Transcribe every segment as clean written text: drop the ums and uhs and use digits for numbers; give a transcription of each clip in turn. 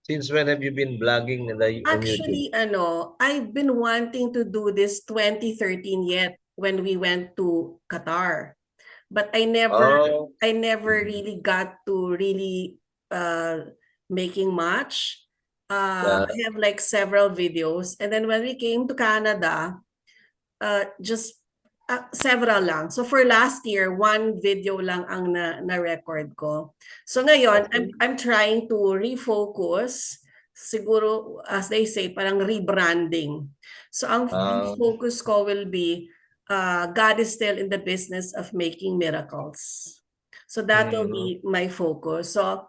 Since when have you been vlogging on YouTube? Actually, I've been wanting to do this 2013 yet when we went to Qatar. But Oh, I never really got to really making much. yeah. I have like several videos. And then when we came to Canada, just several lang. So for last year, one video lang ang na-record ko. So ngayon, Okay. I'm trying to refocus. Siguro, as they say, parang rebranding. So ang Um, focus ko will be, God is still in the business of making miracles. So that will mhm. be my focus. So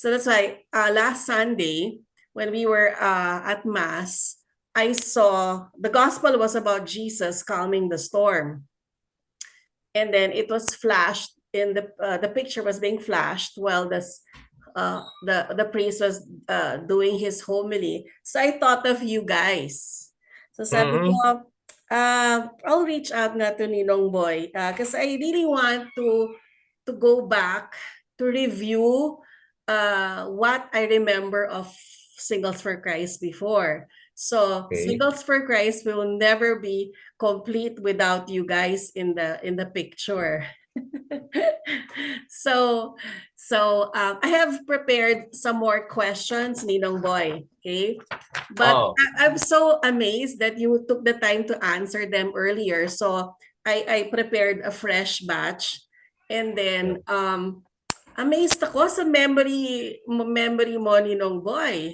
that's why last Sunday, when we were at Mass, I saw the gospel was about Jesus calming the storm. And then it was flashed in the picture was being flashed while the priest was doing his homily. So I thought of you guys. So sabi Mhm. ko, I'll reach out na to Ninong Boy because I really want to go back to review what I remember of Singles for Christ before. So Okay. Singles for Christ will never be complete without you guys in the picture. so I have prepared some more questions, Ninong Boy. Okay, but Oh, I'm so amazed that you took the time to answer them earlier. So I prepared a fresh batch, and yeah. then amazed ako sa memory mo, Ninong Boy.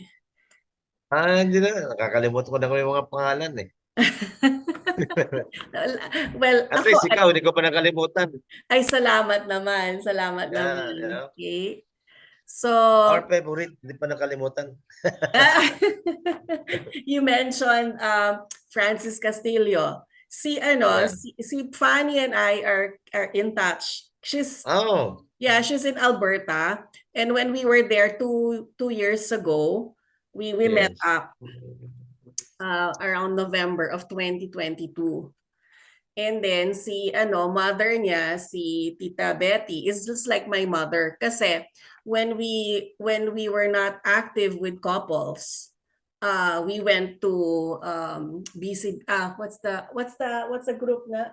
Hindi na. Nakakalimutan ko na kung yung mga pangalan eh. Well, At ako least ikaw, hindi ko pa nakalimutan. ay salamat naman, salamat Yeah, naman. yeah. Okay. So, Our favorite, hindi pa nakalimutan. you mentioned Francis Castillo. Yeah. Si Fanny and I are in touch. Oh, She's in Alberta, and when we were there two years ago, we met yes. up around November of 2022. And then mother niya, si Tita Betty, is just like my mother. Kasi when we were not active with couples, we went to BC, what's the group na?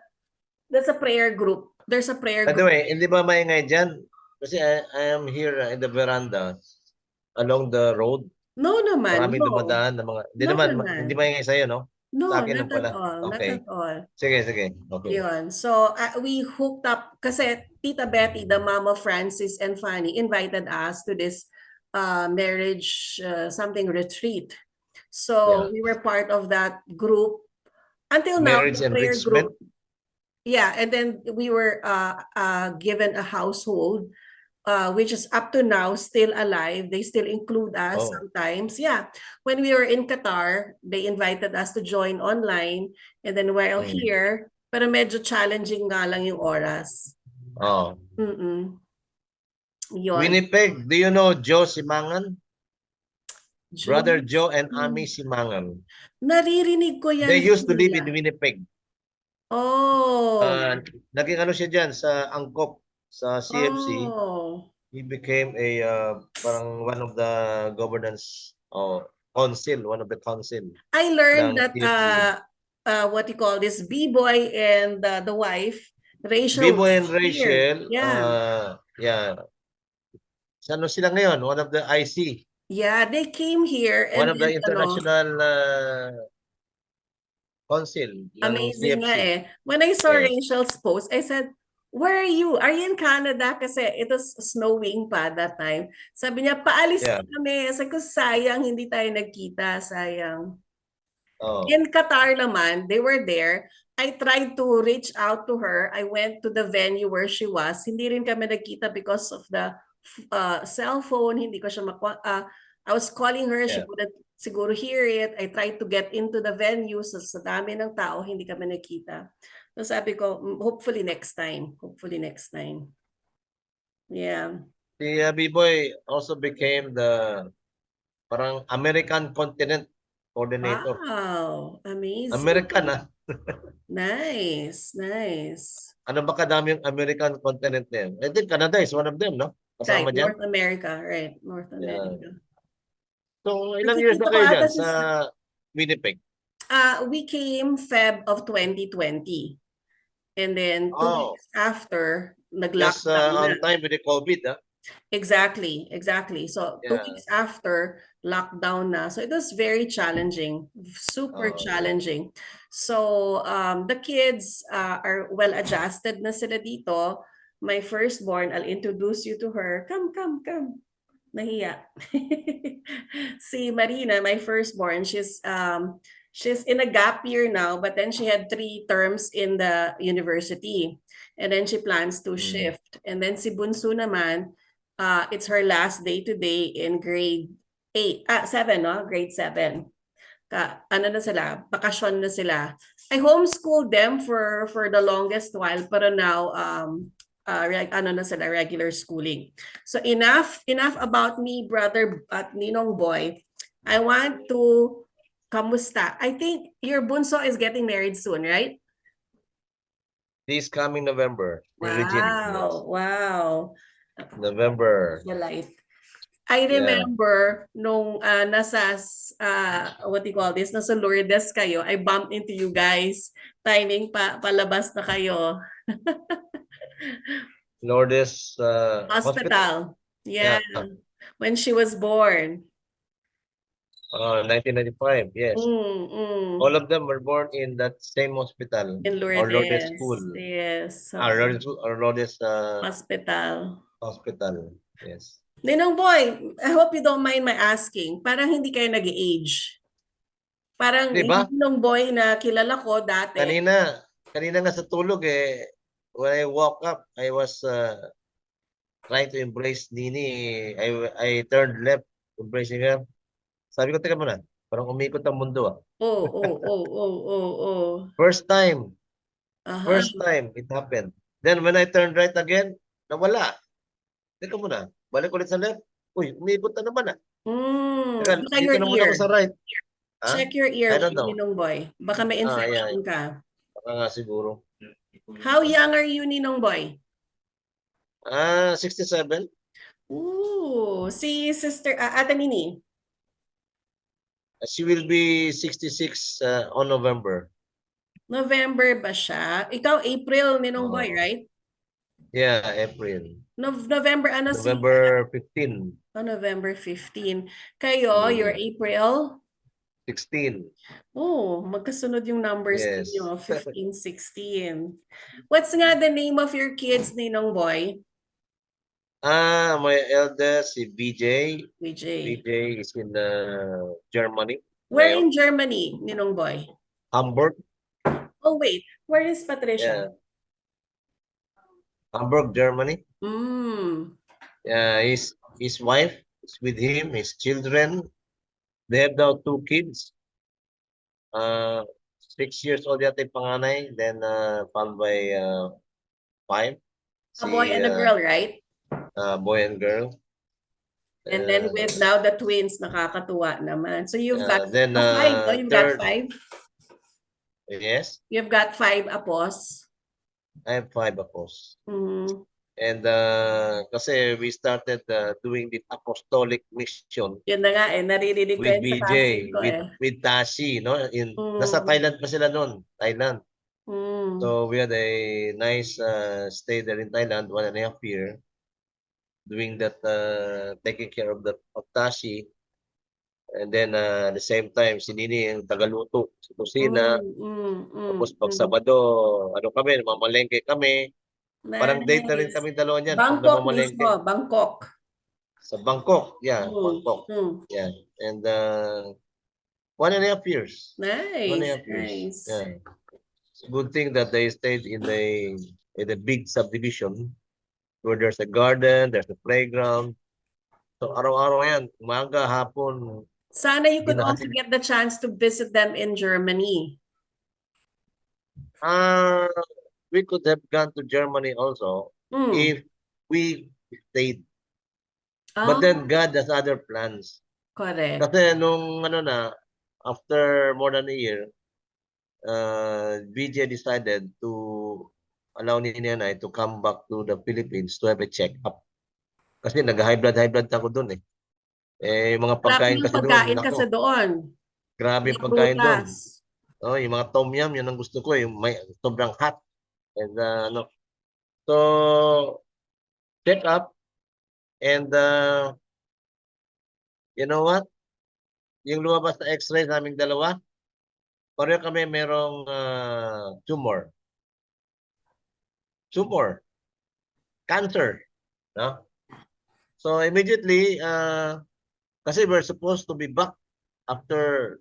That's a prayer group. There's a prayer By the group. way, hindi ba maingay dyan? Kasi I am here in the veranda along the road. No naman, Maraming no. dumadaan ng mga, No hindi naman. maingay sa'yo, no? Sa No, akin not lang at pala. all. Not at Okay. all. Sige, sige. Okay. Yun. So, we hooked up kasi Tita Betty, the mom of Francis and Fanny, invited us to this marriage something retreat. So, Yeah. we were part of that group. Until now, Marriage the prayer enrichment. group, yeah, and then we were given a household which is up to now still alive. They still include us Oh. sometimes. Yeah. When we were in Qatar, they invited us to join online. And then while Mm. here, pero medyo challenging nga lang yung oras. Oh. Mm-mm. Yun. Winnipeg. Do you know Joe Simangan? Brother Jules. Joe and Ami Simangan. Naririnig ko yan They sa used to live kanila. in Winnipeg. Oh. Naging ano siya dyan sa Angkop, sa CFC. Oh. He became a parang one of the governance council, one of the council I learned ng that CFC. what you call this B-boy and the wife, Rachel Bibo was and here. Rachel, Yeah. yeah. Sa ano sila ngayon? One of the IC. Yeah, they came here One and of the then international council ng amazing nga CFC. eh. When I saw Yes. Rachel's post, I said, "Where are you? Are you in Canada?" Kasi it was snowing pa that time. Sabi niya, "Paalis Yeah. na kami." Sabi ko, sayang, hindi tayo nagkita, sayang. Oh. In Qatar naman, they were there. I tried to reach out to her. I went to the venue where she was. Hindi rin kami nagkita because of the cell phone. Hindi ko siya I was calling her. She Yeah. couldn't siguro hear it. I tried to get into the venue. So, sa dami ng tao, hindi kami nagkita. So sabi ko, hopefully next time. Hopefully next time. Yeah. Si B-Boy also became the parang American continent coordinator. Wow. Amazing. American ah. Nice. Nice. Ano ba kadami yung American continent na yun? I think Canada is one of them, no? Right, Kasama dyan? North America, right? North Yeah. America. So, ilang years na Nakikita ko kayo ata dyan si sa Winnipeg? we came Feb of 2020. And then 2 weeks Oh, after, just nag-lockdown na. on time with the COVID, ah. Exactly, exactly. So 2 weeks Yeah. after, lockdown na. So it was very challenging, super Oh, yeah. challenging. So the kids are well adjusted na sila dito. My firstborn, I'll introduce you to her. Come, come, come. Nahiya. Si Marina, my firstborn, she's in a gap year now, but then she had 3 terms in the university. And then she plans to Mm. shift. And then si Bunso naman, it's her last day today in grade 7, no? Grade 7. Ano na sila, bakasyon na sila. I homeschooled them for the longest while, pero now ano na sila, regular schooling. So enough about me, brother at Ninong Boy. I want to kamusta. I think your bunso is getting married soon, right? This coming November in Regina. Yes. Wow. November. The light. I Yeah. remember nung nasa what do you call this, nasa Lourdes kayo, I bumped into you guys. Timing palabas na kayo. Lourdes Hospital. Hospital. Yeah. Yeah. When she was born. 1995. Yes. Mm. All of them were born in that same hospital In or Lourdes Lourdes. School. Yes. So, Lourdes hospital. Hospital. Yes. Ninong Boy, I hope you don't mind my asking. Parang hindi kayo nag-age. Parang Di ba? yung Ninong Boy na kilala ko dati. Kanina nga sa tulog when I woke up, I was trying to embrace Nini. I turned left, embracing her. Sabi ko, teka muna, parang umikot ang mundo ah. Oh. First time Aha. it happened. Then when I turned right again, nawala. Teka muna, balik ulit sa left. Uy, umikot na naman ah. Teka, Baka dito your naman ear. ako sa right. Check your I ear, don't know. Ninong Boy. Baka may infection Yeah. ka. Baka nga siguro. How young are you, Ninong Boy? 67. Ooh, si Sister Ate Nini. She will be 66 on November. November ba siya? Ikaw, April, Ninong Boy, Oh. right? Yeah, April. November, ano si... November 15. November 15. Kayo, you're April? 16. Oh, magkasunod yung numbers Yes. ninyo, 15, 16. What's nga the name of your kids, Ninong Boy? My eldest, si BJ. BJ. BJ is in Germany. Where Ngayon. in Germany, Ninong Boy? Hamburg. Oh, wait. Where is Patricia? Yeah. Hamburg, Germany. Yeah, his wife is with him, his children. They have now 2 kids. 6 years old yata yung panganay, then followed by 5. A boy and a girl, right? Boy and girl. And then with now the twins, nakakatuwa naman. So you've got 5, no? You've got 5? Yes. You've got 5 apos? I have 5 apos. And kasi we started doing the apostolic mission. Yun na nga naririnig ko with yun sa BJ, cousin ko with Tashi, no? Nasa Thailand pa sila noon, Thailand. So we had a nice stay there in Thailand, 1.5 year, doing that, taking care of Tashi. And then at the same time, si Nini yung tagaluto sa kusina. Tapos pag Sabado, ano kami, mamalengke kami. Parang date na rin kami dalawa niyan. Bangkok mismo, Bangkok. Sa Bangkok, yeah, Bangkok. Yeah. And 1.5 years. Nice. 1.5 years. Yeah. It's a good thing that they stayed in the big subdivision where there's a garden, there's a playground. So araw-araw yan, umaga, hapon. Sana you could also get the chance to visit them in Germany. We could have gone to Germany also if we stayed. But then God has other plans. Correct. Kasi nung after more than a year, BJ decided to allow Nini and I to come back to the Philippines to have a check-up. Kasi nag-high blood ako dun eh. Eh, yung mga Sarap pagkain ng kasi doon, pagkain kasi nako, doon. grabe Mga yung pagkain doon. prutas. Oh, yung mga tom yum, yun ang gusto ko, yung may sobrang hot. And ano, so check up and you know what? Yung lumabas na X-ray naming dalawa, pareho kami merong tumor. Tumor, cancer, no? So immediately, kasi we're supposed to be back after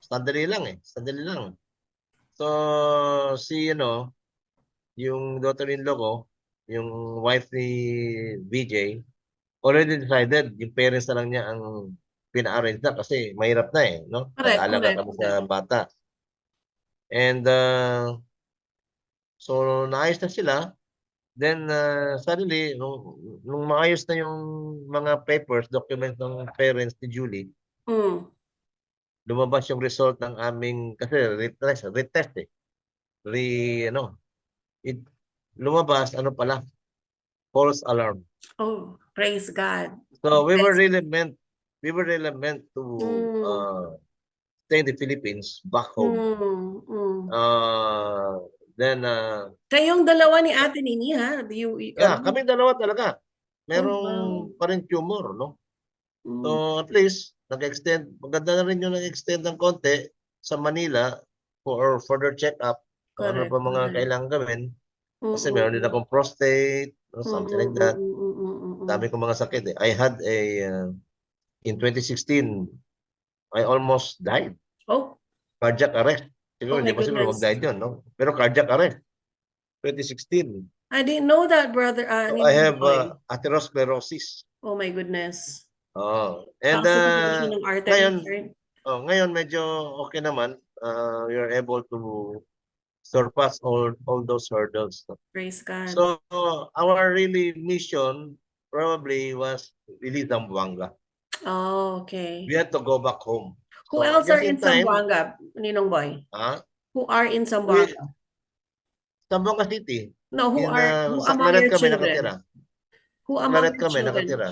sandali lang. So si yung daughter-in-law ko, yung wife ni VJ, already decided, yung parents na lang niya ang pina-arrange na kasi mahirap na no? Correct, Nag-aalaga correct, kami correct. sa bata. And so naayos na sila. Then suddenly, nung maayos na yung mga papers, documents ng parents ni Julie, Mm. lumabas yung result ng aming, kasi retest Re, ano, it, lumabas, ano pala, false alarm. Oh, praise God. So Praise. we were really meant to Mm. stay in the Philippines, back home. Mm. Mm. Then, Kayong dalawa ni Ate Nini, ha? yeah, Ano? kami dalawa talaga. Oh, Merong wow. pa rin tumor, no? Mm. So at least, maganda na rin yung nag-extend ng konti sa Manila for further check-up kung ano Correct, pa mga correct. kailangan gawin. Mm, Kasi meron din mm, akong prostate, mm, something mm, like mm, that. mm, mm, mm. Dami kong mga sakit eh. I had in 2016, I almost died. Oh, Cardiac arrest. oh Siguro, my hindi pa siguro goodness. mag-died yun, no? Pero cardiac arrest, 2016. I didn't know that, brother, So I Ninong have Boy. atherosclerosis. Oh my goodness. Oh. And Positive na siya ng artery, ngayon, right? ngayon medyo okay naman. We are able to surpass all those hurdles. Praise God. So our really mission probably was really Zamboanga. Oh, okay. We had to go back home. Who So else are just in in time, Zamboanga, Ninong Boy? ah, Who are in we Zamboanga? Zamboanga City. No, who Sa among Claret your kami children? nakatira. Who Sa among Claret your kami children? nakatira.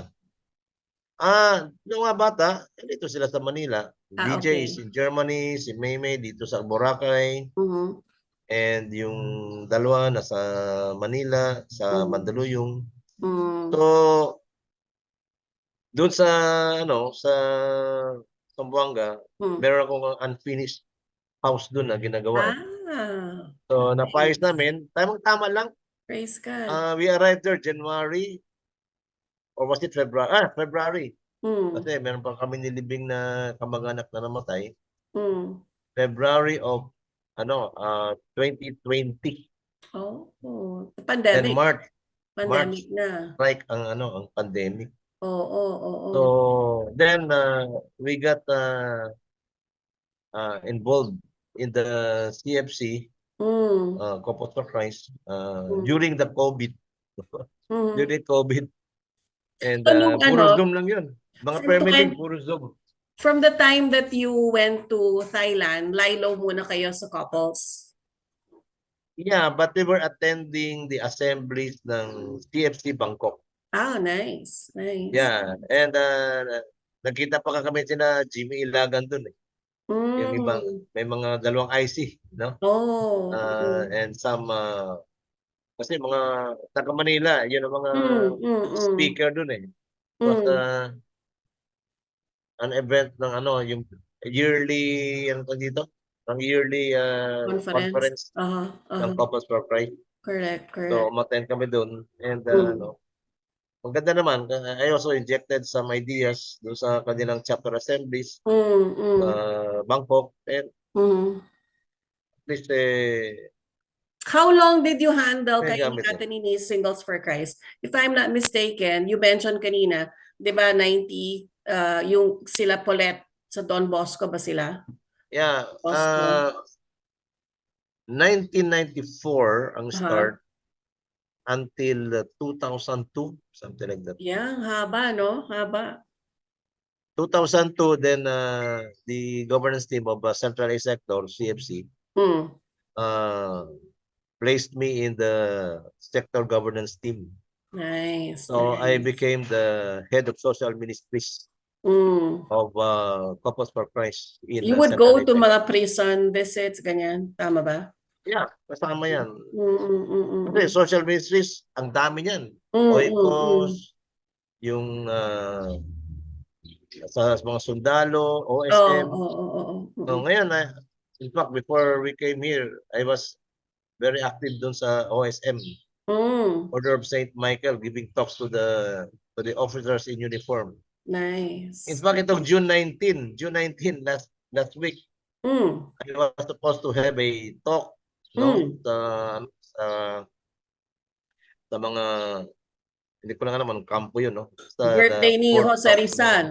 Yung mga bata, dito sila sa Manila. Ah, BJ is okay. in Germany, si Maymay dito sa Boracay, Mm-hmm. and yung dalawa nasa Manila, sa Mm-hmm. Mandaluyong. Mm-hmm. So, doon sa sa Zamboanga, Mm-hmm. meron akong unfinished house doon na ginagawa. Ah, So, napayos nice. namin. Tamang-tama lang. Praise God. We arrived there January, or was it February? February. Mm. Kasi meron pa kami nilibing na kamag-anak na namatay. Mm. February of 2020. Oh, Then pandemic. March Pandemic na. strike ang pandemic. Oo. So then we got involved in the CFC, Mm. Corpus Christ, Mm. during the COVID. Mm. During COVID. And So nung puro ano, Zoom lang yun. Mga from permitting, 20, puro Zoom. from the time that you went to Thailand, Lilo muna kayo sa couples. Yeah, but we were attending the assemblies ng CFC Bangkok. Ah, nice. Yeah, and nagkita pa kami sina Jimmy Ilagan dun eh. Yung ibang, Mm. may mga dalawang IC, no? Oh. And some, kasi mga taga Manila, yun ang mga Mm. speaker dun eh. It was Mm. an event ng yung yearly, ano to dito? Ang yearly Conference. conference ng Uh-huh. Couples for Christ. Correct. So, umattend kami dun. And Mm. ang ganda naman, I also injected some ideas doon sa kanilang chapter assemblies, Mm. Bangkok, and Mm. at least How long did you handle may kayo ni gamit Ate Nini Singles for Christ? If I'm not mistaken, you mentioned kanina, 'di ba 90 yung sila Paulette sa Don Bosco ba sila? Yeah, Bosco. 1994 ang Aha. start until 2002, something like that. Yeah, haba no? Haba. 2002, then the governance team of Centralized Sector, CFC, Mm. placed me in the sector governance team. Nice. So I Nice. became the head of social ministries. of Couples for Christ in You would Santa go to Rita. mga prison visits, ganyan. Tama ba? Yeah, kasama yan. Mm. Kasi social ministries, ang dami niyan. Oikos, yung sa mga sundalo, OSM. So ngayon, in fact, before we came here, I was very active doon sa OSM, Order of St. Michael, giving talks to the officers in uniform. Nice. In fact, itong June 19, last week, I was supposed to have a talk, no, sa mga, hindi ko na nga naman kampo yun, no? Sa birthday ni court Jose talk, Rizal.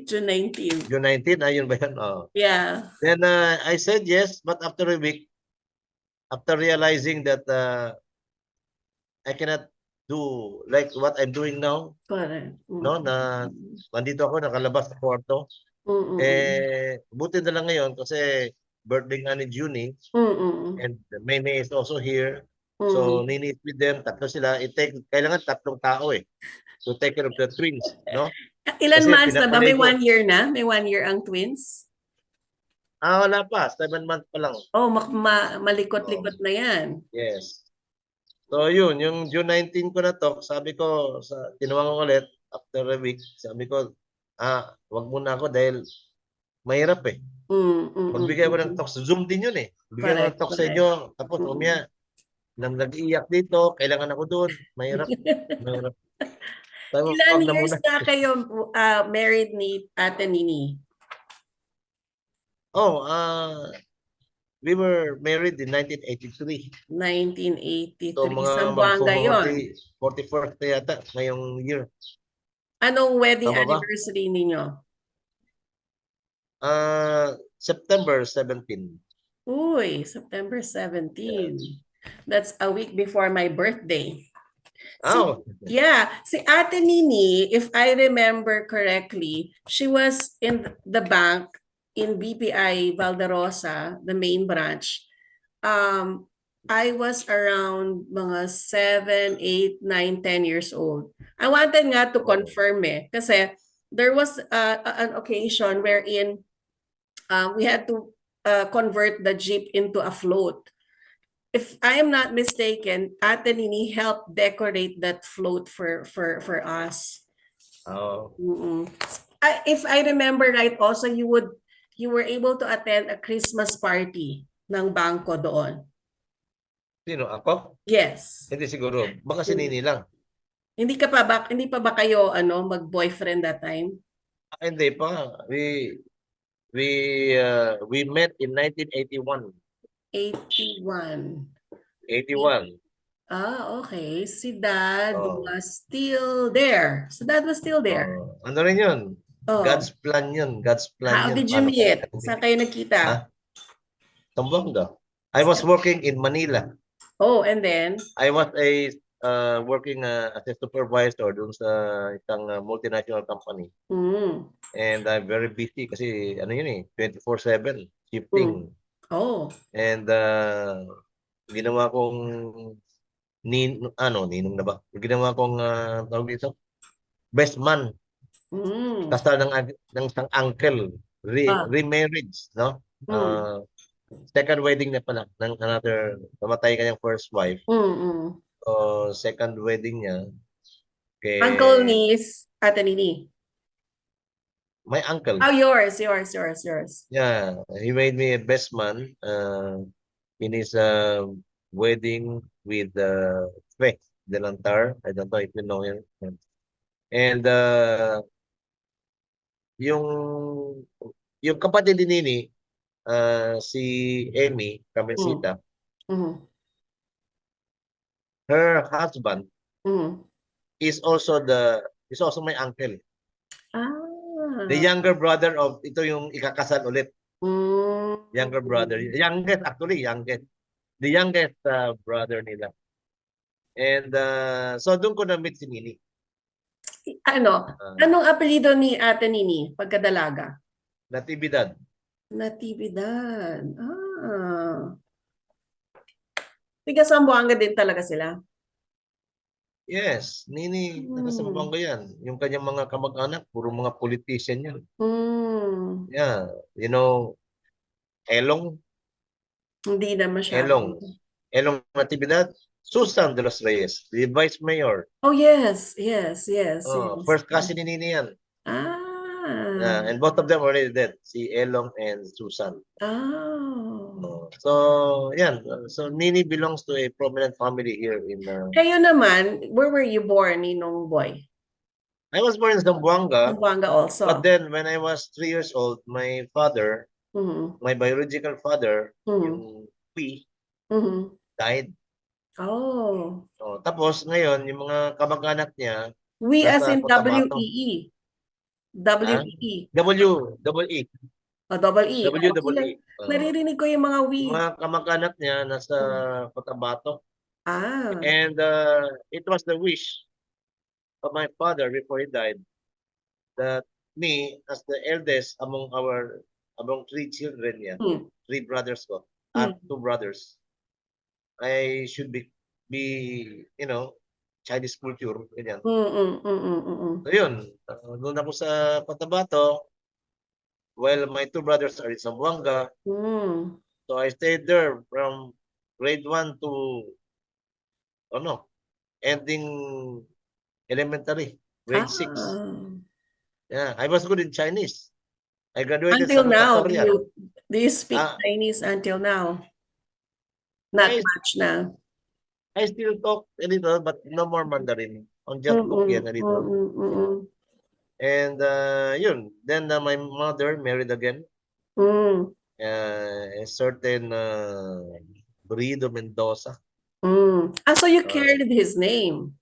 June 19. June 19, ayun ba yun? Yeah. Then I said yes, but after a week, after realizing that I cannot do like what I'm doing now, Correct. no, na nandito ako nakalabas sa kwarto. Buti na lang ngayon kasi birthday nga ni Junie, and Mene is also here. So ninit with them, tatlo sila. Kailangan tatlong tao to take care of the twins, no? Ilan Kasi months na ba? May pinapaligo. 1 year na? May 1 year ang twins? Wala pa. 7 months pa lang. Oh, malikot-likot na yan. Yes. So yun, yung June 19 ko na talk, sabi ko, tinuwang ko ulit, after a week, sabi ko, wag muna ako dahil mahirap Magbigay ko ng talk, Zoom din yun Bigyan ko ng talk sa inyo, tapos umya, nag-iiyak dito, kailangan ako doon, mahirap. Mahirap. Ilan years na kayo married ni Ate Nini? We were married in 1983. 1983. So mga Sambuanga yun. 44th na yata ngayong year. Anong wedding anniversary ninyo? September 17. Uy, September 17. That's a week before my birthday. Si Ate Nini, if I remember correctly, she was in the bank in BPI Valderosa, the main branch. I was around mga 7, 8, 9, 10 years old. I wanted nga to confirm kasi there was an occasion wherein we had to convert the jeep into a float. If I am not mistaken, Ate Nini helped decorate that float for us. If I remember right, also you were able to attend a Christmas party ng bangko doon. Sino, ako? Yes. Hindi siguro, baka si Nini lang. Hindi pa ba kayo mag-boyfriend that time? Hindi pa. We met in 1981. 81. Okay. Si Dad was still there. So Dad was still there. Ano rin yun? God's plan yun. God's plan How did you meet? Saan kayo nakita? Zamboanga. I was working in Manila. And then? I was working as a supervisor dun sa isang multinational company. And I'm very busy kasi 24/7 shifting. And ginawa kong ninong na ba? Ginawa kong tawag dito, best man. Kasal ng isang uncle, remarriage, no? Second wedding na pala ng another, namatay kanyang first wife. So second wedding niya. Uncle ni Ate Nini. My uncle. Yours. Yeah, he made me a best man in his wedding with Fe Delantar. I don't know if you know him. And yung kapatid ni Nini, si Amy Cabecita, her husband is also my uncle. The younger brother of, ito yung ikakasal ulit. Younger brother. Youngest the youngest brother nila. And so doon ko na-meet si Nini. Anong apelyido ni Ate Nini pagkadalaga? Natividad. Tiga Zamboanga din talaga sila? Yes, Nini, taga Hmm. Zamboanga yan. Yung kanyang mga kamag-anak, puro mga politician yan. Hmm. Yeah, you know, Elong, Hindi na masyado. Elong, Elong Natividad, Susan de los Reyes, the Vice Mayor. Oh, yes. Yes, yes, Oh, yes. first cousin ni Nini yan. Ah. Yeah, and both of them already dead, si Elong and Susan. Oh. So, yan. So, Nini belongs to a prominent family here in... Kayo naman, where were you born, Ninong Boy? I was born in Zamboanga, Zamboanga but also. then when I was 3 years old, my father, Mm-hmm. my biological father, Mm-hmm. yung Pi, Mm-hmm. died. Oh. Oh, tapos ngayon, yung mga kamag-anak niya, We as nasa in Cotabato. W-E-E. Ah? W-E-E. Double E. O, double E. W, Oh, double sila, E. naririnig ko yung mga we. Yung mga kamag-anak niya, nasa Hmm. Cotabato. Ah. And it was the wish of my father before he died that me, as the eldest among 3 children niya, Hmm. 3 brothers ko, Hmm. at 2 brothers, I should you know, Chinese culture, ganyan. Mm, mm, mm, mm, mm. So yun, doon ako sa Cotabato, while my 2 brothers are in Zamboanga. Mm. So I stayed there from grade 1 to, ano, ending elementary, grade 6. Ah. Yeah, I was good in Chinese. I graduated Until now, salutatorian. do you speak Ah, Chinese until now? Not I, much na. I still talk a little, but no more Mandarin. On just talk Mm-mm, yan a little. mm-mm, mm-mm. And yun, then my mother married again. Mm, A certain Brido Mendoza. mm. Ah, so you Uh, carried his name.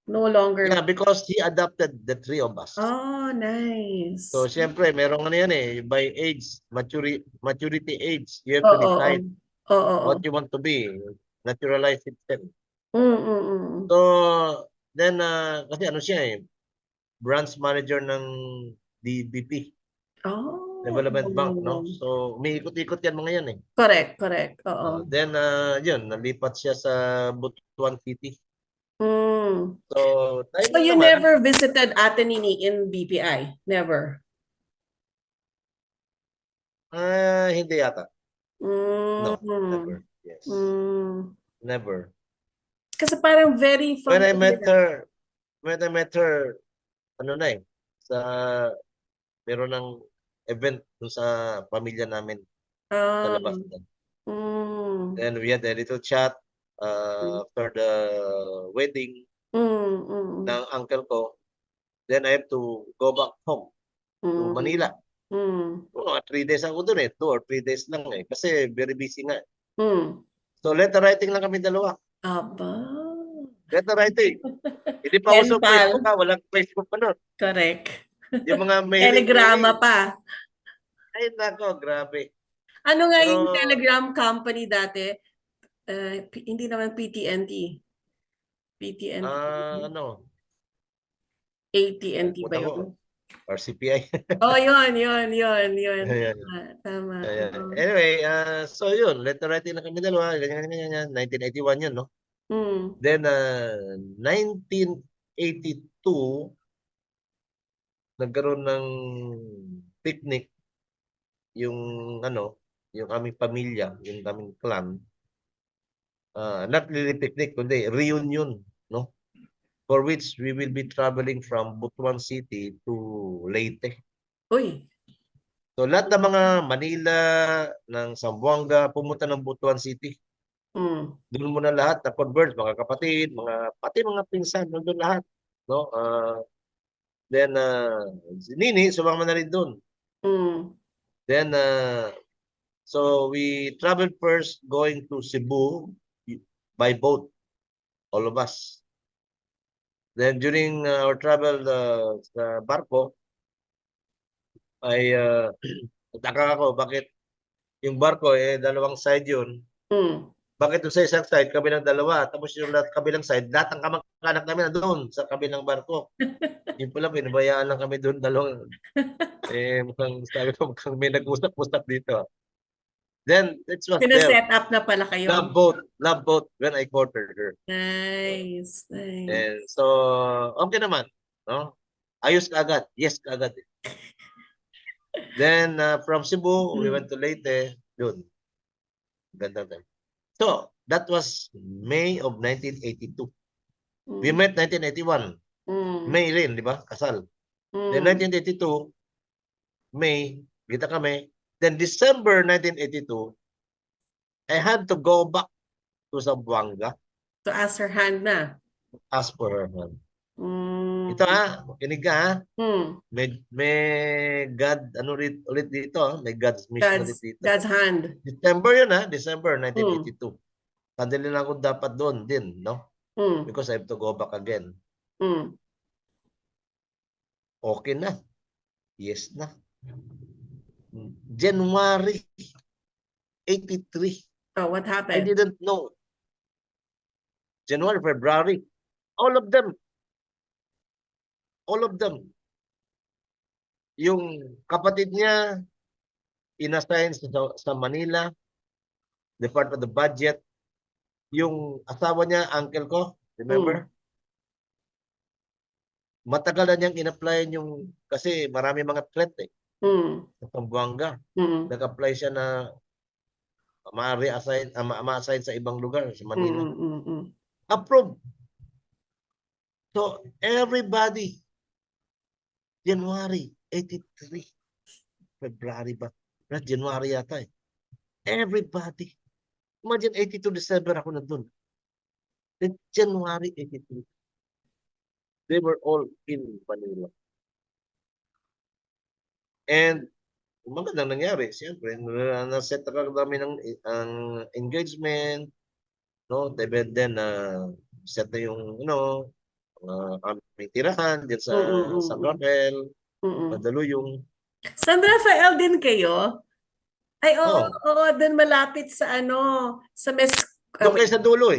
No yeah, longer. because he adopted the 3 of us. Oh, So, nice. siyempre, merong ano yan by age, maturity age, you have to Oo, oo. decide Oo, oo. what you want to be. Naturalize itself. Mm, mm, mm. So, then, kasi ano siya branch manager ng DBP, Oh, Development Bank, no? So, umiikot-ikot yan mga yan correct, correct. Oo. Then, yun, nalipat siya sa Butuan City. Mm. So, So timing you naman, never visited Ate Nini in BPI? Never? hindi yata. No, Mm. never. Yes, Mm. never. Kasi parang very When I familiar. met her, ano na sa meron ng event dun sa pamilya namin sa labas. Um, mm, Then we had a little chat after the wedding mm, ng uncle ko. Then I have to go back home to mm, Manila. mm, Mga 3 days ako dun 2 or 3 days lang kasi very busy nga. mm. So letter writing lang kami dalawa. Aba. Letter writing. Hindi pa Pen uso pal. Facebook walang Facebook pa nun. Correct. Yung mga Telegrama mailing-mailing. pa. Ay nako, grabe. Ano nga Pero yung Telegram company dati? Hindi naman PTNT. PTNT. ano, AT&T ba kalimutan ko. yun? RCPI. Oh, yun. Ayan. Tama. Ayan. Oo. Anyway, so yun, letter writing na kami dalawa, ganyan. 1981 yun, no? Mm. Then, 1982, nagkaroon ng picnic yung, yung aming pamilya, yung aming clan. Not really picnic, kundi reunion, no? For which we will be traveling from Butuan City to Leyte. Uy. So, lahat ng mga Manila, ng Zamboanga, pumunta ng Butuan City. Mm. Doon muna lahat na converge, mga kapatid, pati mga pinsan, doon lahat. No? Then, si Nini, sumama na rin doon. Mm. Then, so we traveled first going to Cebu by boat, all of us. Then, during our travel sa barko, ay nataka ako, bakit yung barko, dalawang side yun. Mm. Bakit doon sa isang side, kabilang dalawa, tapos yung kabilang side, lahat ng kamag-anak namin na doon sa kabilang barko. Yung pala, pinabayaan lang kami doon dalawang. Mukhang sabi ko, mukhang may nag-usap-usap dito. Then it was there. Pina-set up na pala kayo. Love boat when I courted her. Nice. And so, okay naman. No? Ayos ka agad. Yes ka agad. Then, from Cebu, we went to Leyte. Yun. Ganda. So, that was May of 1982. We met 1981. May rin, di ba? Kasal. Then 1982, May, kita kami. Then December 1982, I had to go back to Zamboanga. To ask her hand na. Ask for her hand. Ito kinig ka ha. May God, ulit dito, may God's mission ulit dito. God's hand. December yun December 1982. Kadali lang ako dapat doon din, no? Because I have to go back again. Okay na. Yes na. January 83. Oh, what happened? I didn't know. January, February. All of them. Yung kapatid niya, inassign sa Manila, Department of the Budget. Yung asawa niya, uncle ko, remember? Matagal na niyang in-apply yung, kasi marami mga threat sa Zamboanga. Nag-apply siya na ma-assign sa ibang lugar sa Manila. Approved. So, everybody, January 83, February ba? January yata Everybody. Imagine 82 December ako na dun. Then January 83. They were all in Manila. And magandang nangyari, siyempre, na-set na kami ng engagement, no? Then, set na yung, aming tirahan din sa San Rafael, Mandaluyong. San Rafael din kayo? Ay, oo, dun malapit sa sa Doon kayo sa dulo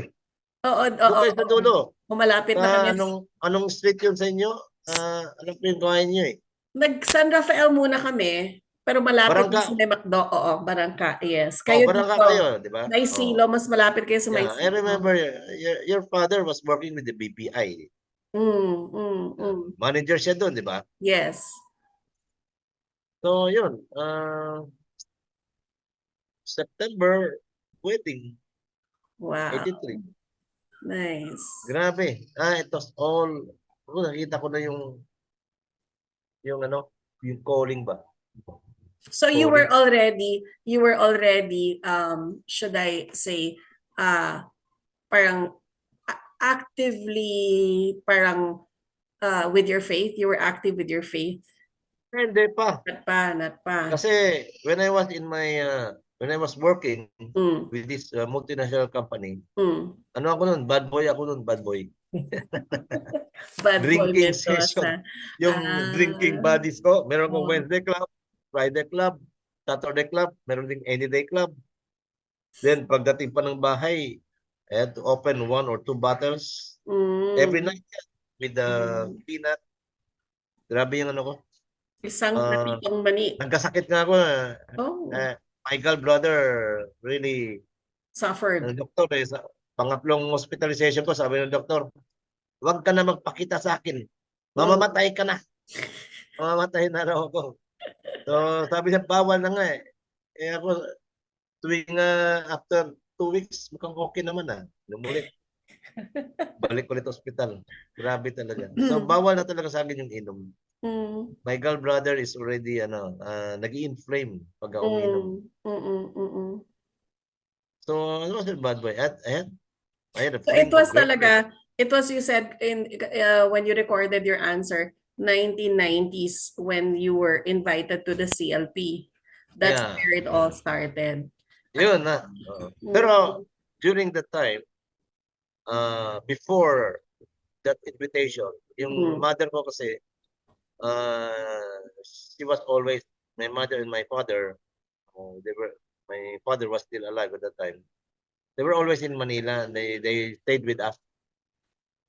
Oo. Doon kayo sa dulo. Malapit na kami. Anong street yun sa inyo? Anong pinagawa niyo Nag-San Rafael muna kami, pero malapit Barangka. sa may McDo. Oo, Barangka, yes. Kayo Barangka dito, kayo, di ba? may Silo, mas malapit kayo sa may I remember your father was working with the BPI. Manager siya doon, di ba? Yes. So, yun. September, wedding. Wow. 83. Nice. Grabe. It was all, nakita ko na yung calling ba? So you were already, should I say, parang actively, with your faith? You were active with your faith? Hindi pa. Not pa. Kasi when I was when I was working with this multinational company, ako nun, bad boy. Bad drinking boy session. Yung drinking buddies ko, meron kong Wednesday club, Friday club, Saturday club, meron ding any day club. Then pagdating pa ng bahay, I had to open 1 or 2 bottles every night with the peanut. Grabe yung ko. Isang pitong mani. Nagkasakit nga ako. My brother really suffered. Doktor, sa pangatlong hospitalization ko, sabi ng doktor, huwag ka na magpakita sa akin. Mamamatay ka na. Mamamatay na raw ako. So, sabi niya, bawal na nga ako, tuwing after 2 weeks, mukhang okay naman Lumulit. Balik ulit hospital. Grabe talaga. So, bawal na talaga sa akin yung inom. My brother is already, nag-i-inflame pag uminom. So, it was a bad boy. I had a so it was talaga, you said when you recorded your answer, 1990s when you were invited to the CLP. That's where it all started. Yun Pero during that time, before that invitation, yung mother ko kasi, she was always, my mother and my father, my father was still alive at that time. They were always in Manila and they stayed with us.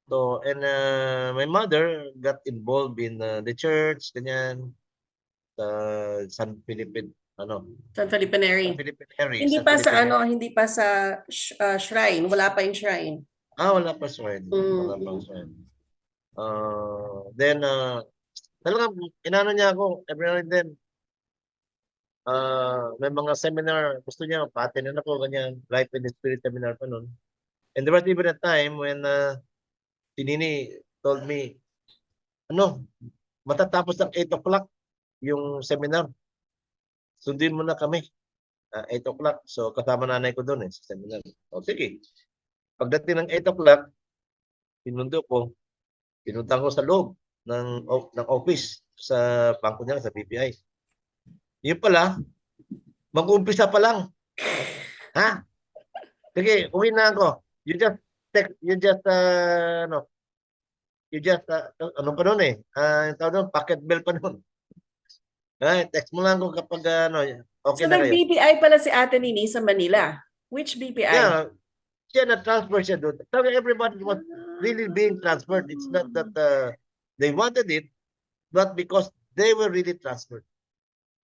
So, and my mother got involved in the church, ganyan, San Philippine San Felipe Neri. Hindi pa sa hindi pa sa shrine. Wala pa yung shrine. Wala pa shrine. Wala pa shrine. Then, talagang inano niya ako every now and then. May mga seminar, gusto niya, pa-attend ako, ganyan, Life in the Spirit seminar pa nun. And there was even a time when si Nini told me, matatapos ng 8 o'clock yung seminar. Sundin mo na kami. 8 o'clock. So, kasama nanay ko doon sa seminar. O, sige. Pagdating ng 8 o'clock, pinundo ko, pinunta ko sa loob ng office sa bangko niya, sa BPI. Yun pala, mag-umpisa pa lang. Ha? Sige, uwi na ako. You just text, ano pa nun yung tawag doon, packet bell pa nun. Text mo lang ako kapag, okay So, na kayo. So, BPI pala si Ate Nini sa Manila. Which BPI? Yeah, siya na-transfer siya doon. So, everybody was really being transferred. It's not that they wanted it, but because they were really transferred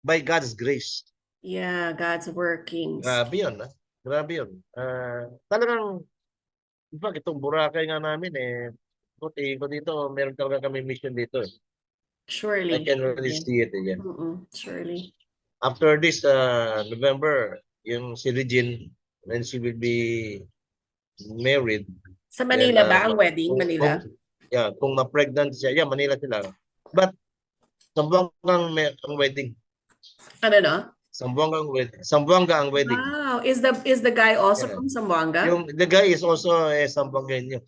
by God's grace. Yeah, God's workings. Grabe yun, Grabe yun. Talagang, in fact, itong Boracay nga namin, tingin ko dito, meron talaga kami mission dito. Surely. I can really see it again. Surely. After this November, yung si Regine, when she will be married. Sa Manila ba ang wedding? Manila? Kung ma-pregnant siya, Manila sila. But, Sambuanga ang wedding. Ano no? Sambuanga ang wedding. Wow. Is the guy also from Sambuanga? The guy is also a Sambuangueño.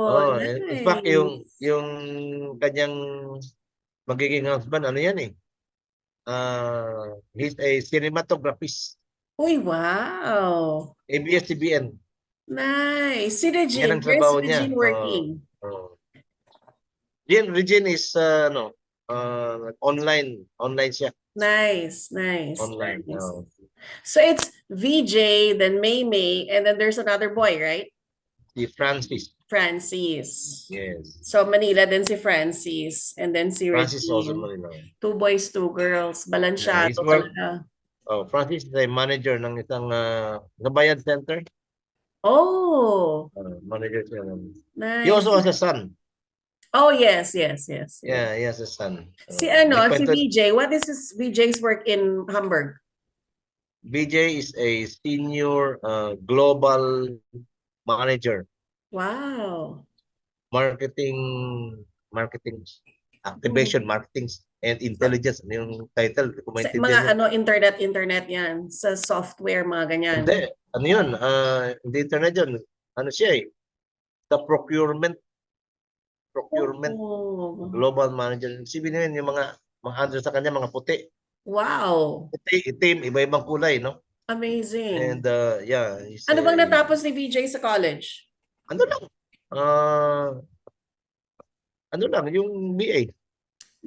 Nice. In fact, yung kanyang magiging husband, he's a cinematographist. Uy, wow. ABS-CBN. Nice. Si Regine, where's Regine working? Regine is online siya. Nice. Online. Nice. So it's VJ, then May, and then there's another boy, right? Si Francis. Yes. So Manila then si Francis, and then si Francis Regine. also Manila. 2 boys, 2 girls. Balansyado talaga. Francis is a manager ng isang Nabayad Center. Manager siya. Nice. He also has a son. Oh, yes. Yeah, he has a son. Si VJ, what is VJ's work in Hamburg? VJ is a senior global manager. Wow. Marketing, activation, marketing, and intelligence. Yung title. Mga internet yan. Sa software, mga ganyan. Hindi. Hindi internet yun. Siya sa procurement, global manager. Sabihin yung mga under sa kanya, mga puti. Wow. Puti, itim, iba-ibang kulay, no? Amazing. And yeah. Ano bang natapos ni VJ sa college? Yung BA.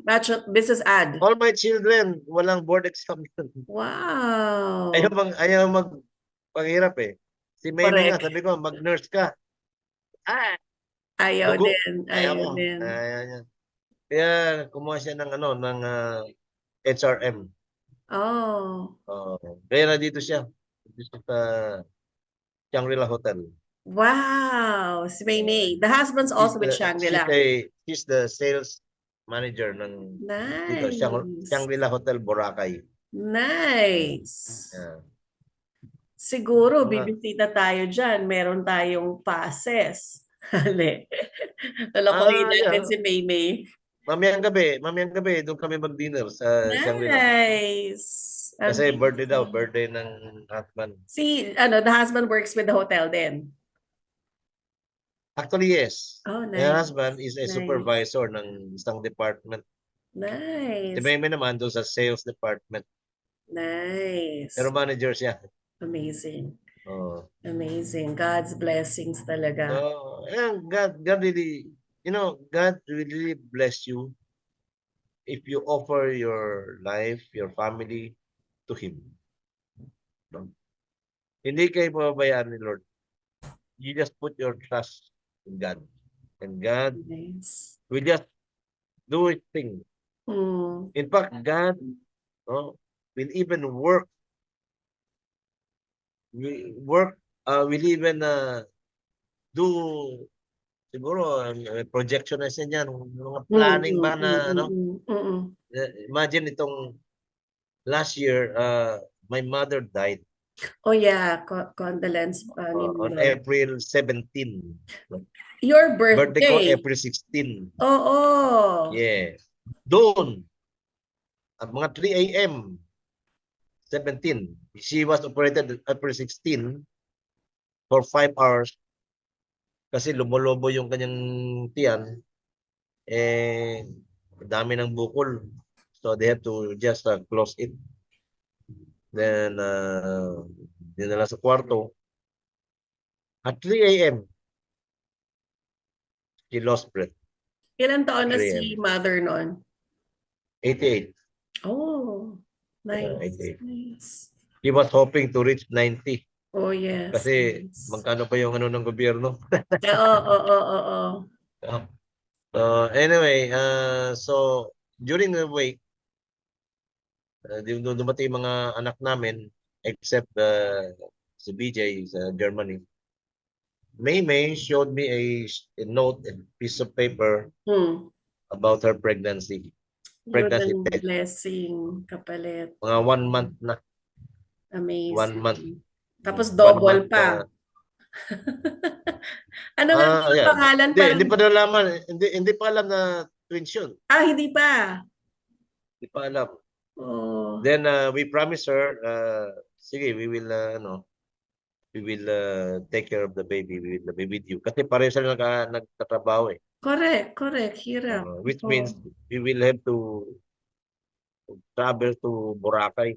Bachelor Business Ad. All my children, walang board exam. Wow. Ayaw magpaghirap Si May nga, sabi ko, mag-nurse ka. Ayaw din. Ayaw niya. Kaya kumuha siya ng HRM. Kaya na dito siya. Dito sa Shangri-La Hotel. Wow. Si May. The husband's also with Shangri-La. She's the sales manager ng dito, Shangri-La Hotel, Boracay. Nice. Siguro, bibisita tayo dyan. Meron tayong passes. Talakoy natin si May. Mamayang gabi, doon kami mag-dinner sa Shangri-La. Nice. Kasi birthday ng husband. The husband works with the hotel then? Actually, yes. Nice. My husband is a supervisor ng isang department. Nice. Si May naman doon sa sales department. Nice. Pero manager siya. Amazing. Amazing. God's blessings talaga. God really, God really bless you if you offer your life, your family to Him. Hindi kayo pababayaan ni Lord. You just put your trust in God. And God will just do His thing. In fact, God we'll even work. We'll even do siguro projection na siya niyan, mga planning ba na ano. Imagine itong last year, my mother died. Oh yeah, condolence. On April 17. Your Birthday ko birthday. April 16. Oo. Yeah. Doon, at mga 3 a.m. 17. She was operated April 16 for 5 hours kasi lumolobo yung kanyang tiyan. Dami ng bukol. So they have to just close it. Then, dinala sa kwarto. At 3 a.m., she lost breath. Ilan taon na si mother noon? 88. Oh, nice. 88. Nice. He was hoping to reach 90. Oh, yes. Kasi yes. magkano pa yung ano ng gobyerno. Oo. So anyway, so during the week, dumating yung mga anak namin, except si BJ sa Germany. May showed me a note, a piece of paper about her pregnancy. Pregnancy test. Blessing, kapalit. Mga 1 month na. Amazing. 1 month. Tapos double pa. Ano nga yeah. pangalan pa? Hindi pa nalaman. Hindi pa alam na twins yun. Hindi pa. Hindi pa alam. Oh. Then we promised her, sige, we will take care of the baby. We will be with you. Kasi pareho sila nagtatrabaho eh. Correct. Hirap. Which means we will have to travel to Boracay.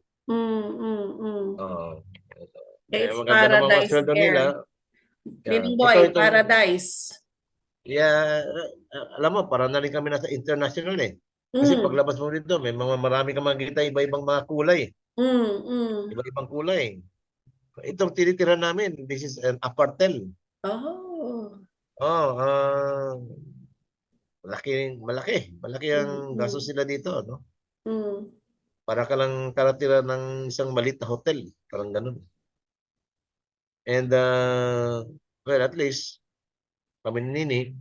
It's paradise there. Living boy, paradise. Yeah, alam mo, parang na rin kami nasa international eh. Kasi paglabas mo dito, may marami kang makikita iba-ibang mga kulay. Iba-ibang kulay. Itong tinitira namin, this is an apartel. Malaki ang gastos sila dito, no? Para ka lang karatira ng isang maliit na hotel, parang ganun. And well, at least kami ni Nini,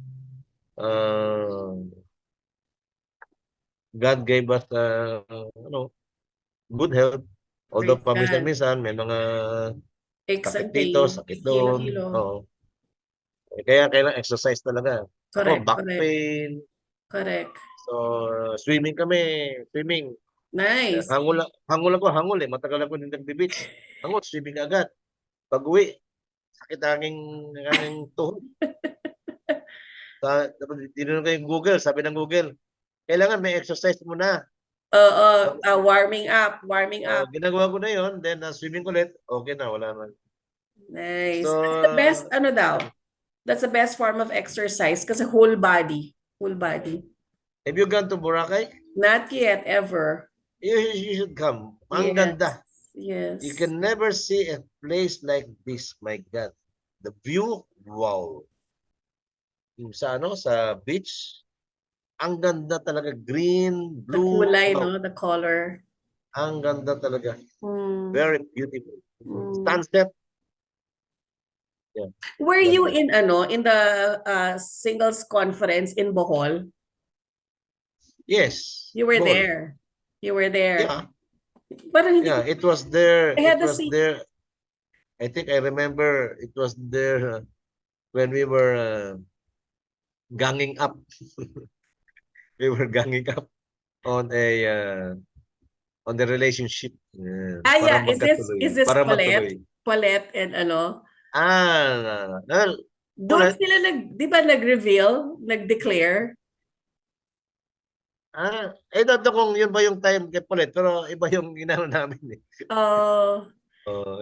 God gave us good health. Although paminsan-minsan may mga sakit dito, sakit doon. Kaya kailangan exercise talaga. Ako, back pain. Correct. So, swimming kami. Swimming. Nice. Hangul ako eh. Matagal ako din nagbe-beach. Hangul, swimming agad. Pag-uwi, sakit ang tuhod. Tinanong ko yung Google, sabi ng Google, kailangan may exercise muna. Warming up. Ginagawa ko na yun, then swimming ulit, okay na, wala na. Nice. So, that's the best, that's the best form of exercise kasi whole body. Have you gone to Boracay? Not yet, ever. You should come. Ang ganda. Yes. You can never see a place like this, my God. The view, wow. Yung sa beach, ang ganda talaga, green, blue. The kulay, no? The color. Ang ganda talaga. Very beautiful. Sunset. Yeah. Were you in the singles conference in Bohol? Yes. You were there. Yeah. Yeah, it was there. It was there. I think I remember it was there when we were ganging up. We were ganging up on the relationship. Is this Paulette and doon sila di ba nag-reveal, nag-declare? I don't know kung yun ba yung time kay Paulette, pero iba yung ginano namin eh.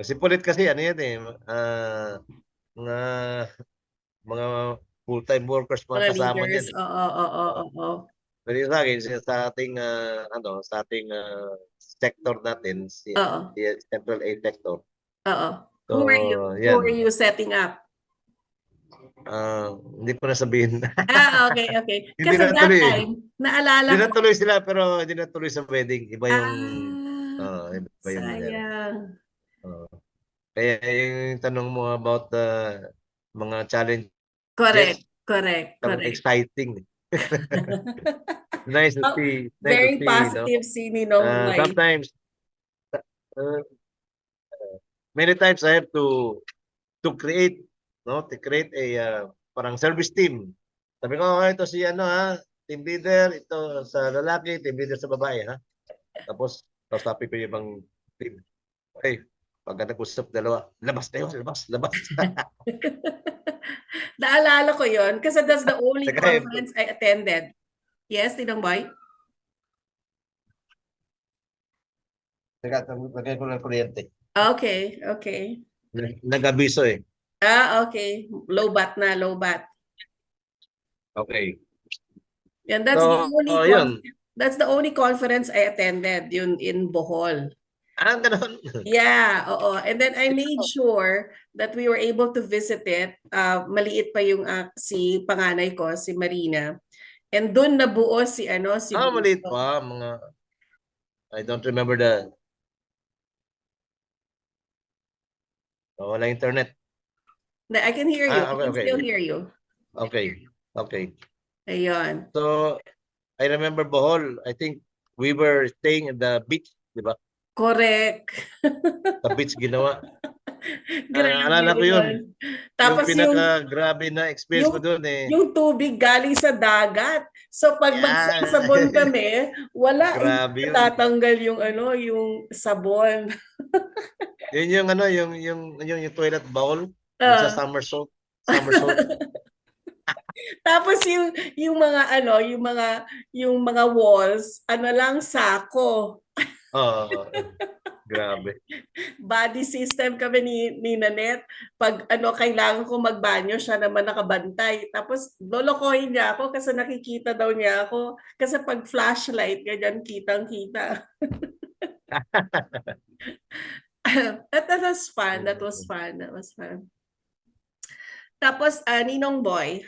Si Paulette kasi yan eh, mga full-time workers, mga kasama niyan. Pero sa akin, sa ating sector natin, si Central A sector. Who were you setting up? Hindi ko na sabihin. Okay. Kasi that time, naalala ko. Hindi natuloy sila, pero hindi natuloy sa wedding. Iba yung Iba yung mangyari. sayang. Kaya yung tanong mo about mga challenges, Correct, correct, ang correct. exciting. Nice to Oh, see, very you know. positive si Ninong Boy. Sometimes, uh, many times I have to create, no, to create a parang service team. Sabi ko, okay, ito si ano ha, team leader, ito sa lalaki, team leader sa babae ha. Tapos, kausapin ko yung ibang team. Okay, pag nag-usap dalawa, labas kayo, labas. Naalala ko yon kasi that's the only Nagkaya, conference I attended. Yes, Ninong Boy? nagkaya ko ng kuryente. Okay, okay. Nag-abiso eh. Okay. Low bat na, low bat. Okay. And that's the So, only yun. that's the only conference I attended, yun in Bohol. Ganun. Yeah, oo. And then I made sure that we were able to visit it. Maliit pa yung si panganay ko, si Marina. And doon nabuo si si Maliit Bunso. pa, I don't remember the, wala internet. I can hear you. I Okay, can okay. still hear you. Okay. Ayun. So, I remember Bohol. I think we were staying at the beach, di ba? Correct. Sa beach ginawa. Grabe Alala ko yun. yun. Tapos yung pinaka-grabe na experience ko doon eh. yung tubig galing sa dagat. So pag Yeah. magsasabon kami, wala, hindi Grabe yun. tatanggal yung yung sabon. Yun yung yung toilet bowl, yung sa Ah. somersault. Tapos yung mga yung mga walls, lang sako. Grabe. Body system kami ni Nanette. Pag kailangan ko magbanyo, siya naman nakabantay. Tapos lolokohin niya ako kasi nakikita daw niya ako. Kasi pag flashlight, ganyan kitang-kita. That was fun. That was fun. Tapos, Ninong Boy,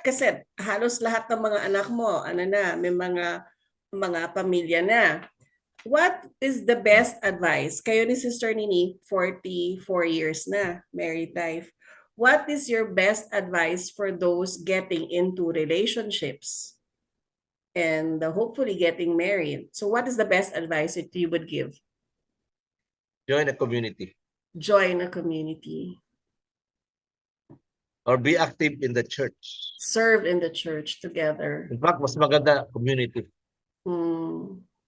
kasi halos lahat ng mga anak mo, may mga pamilya na. What is the best advice? Kayo ni Sister Nini, 44 years na, married life. What is your best advice for those getting into relationships and hopefully getting married? So what is the best advice that you would give? Join a community. Join a community. Or be active in the church. Serve in the church together. In fact, mas maganda community.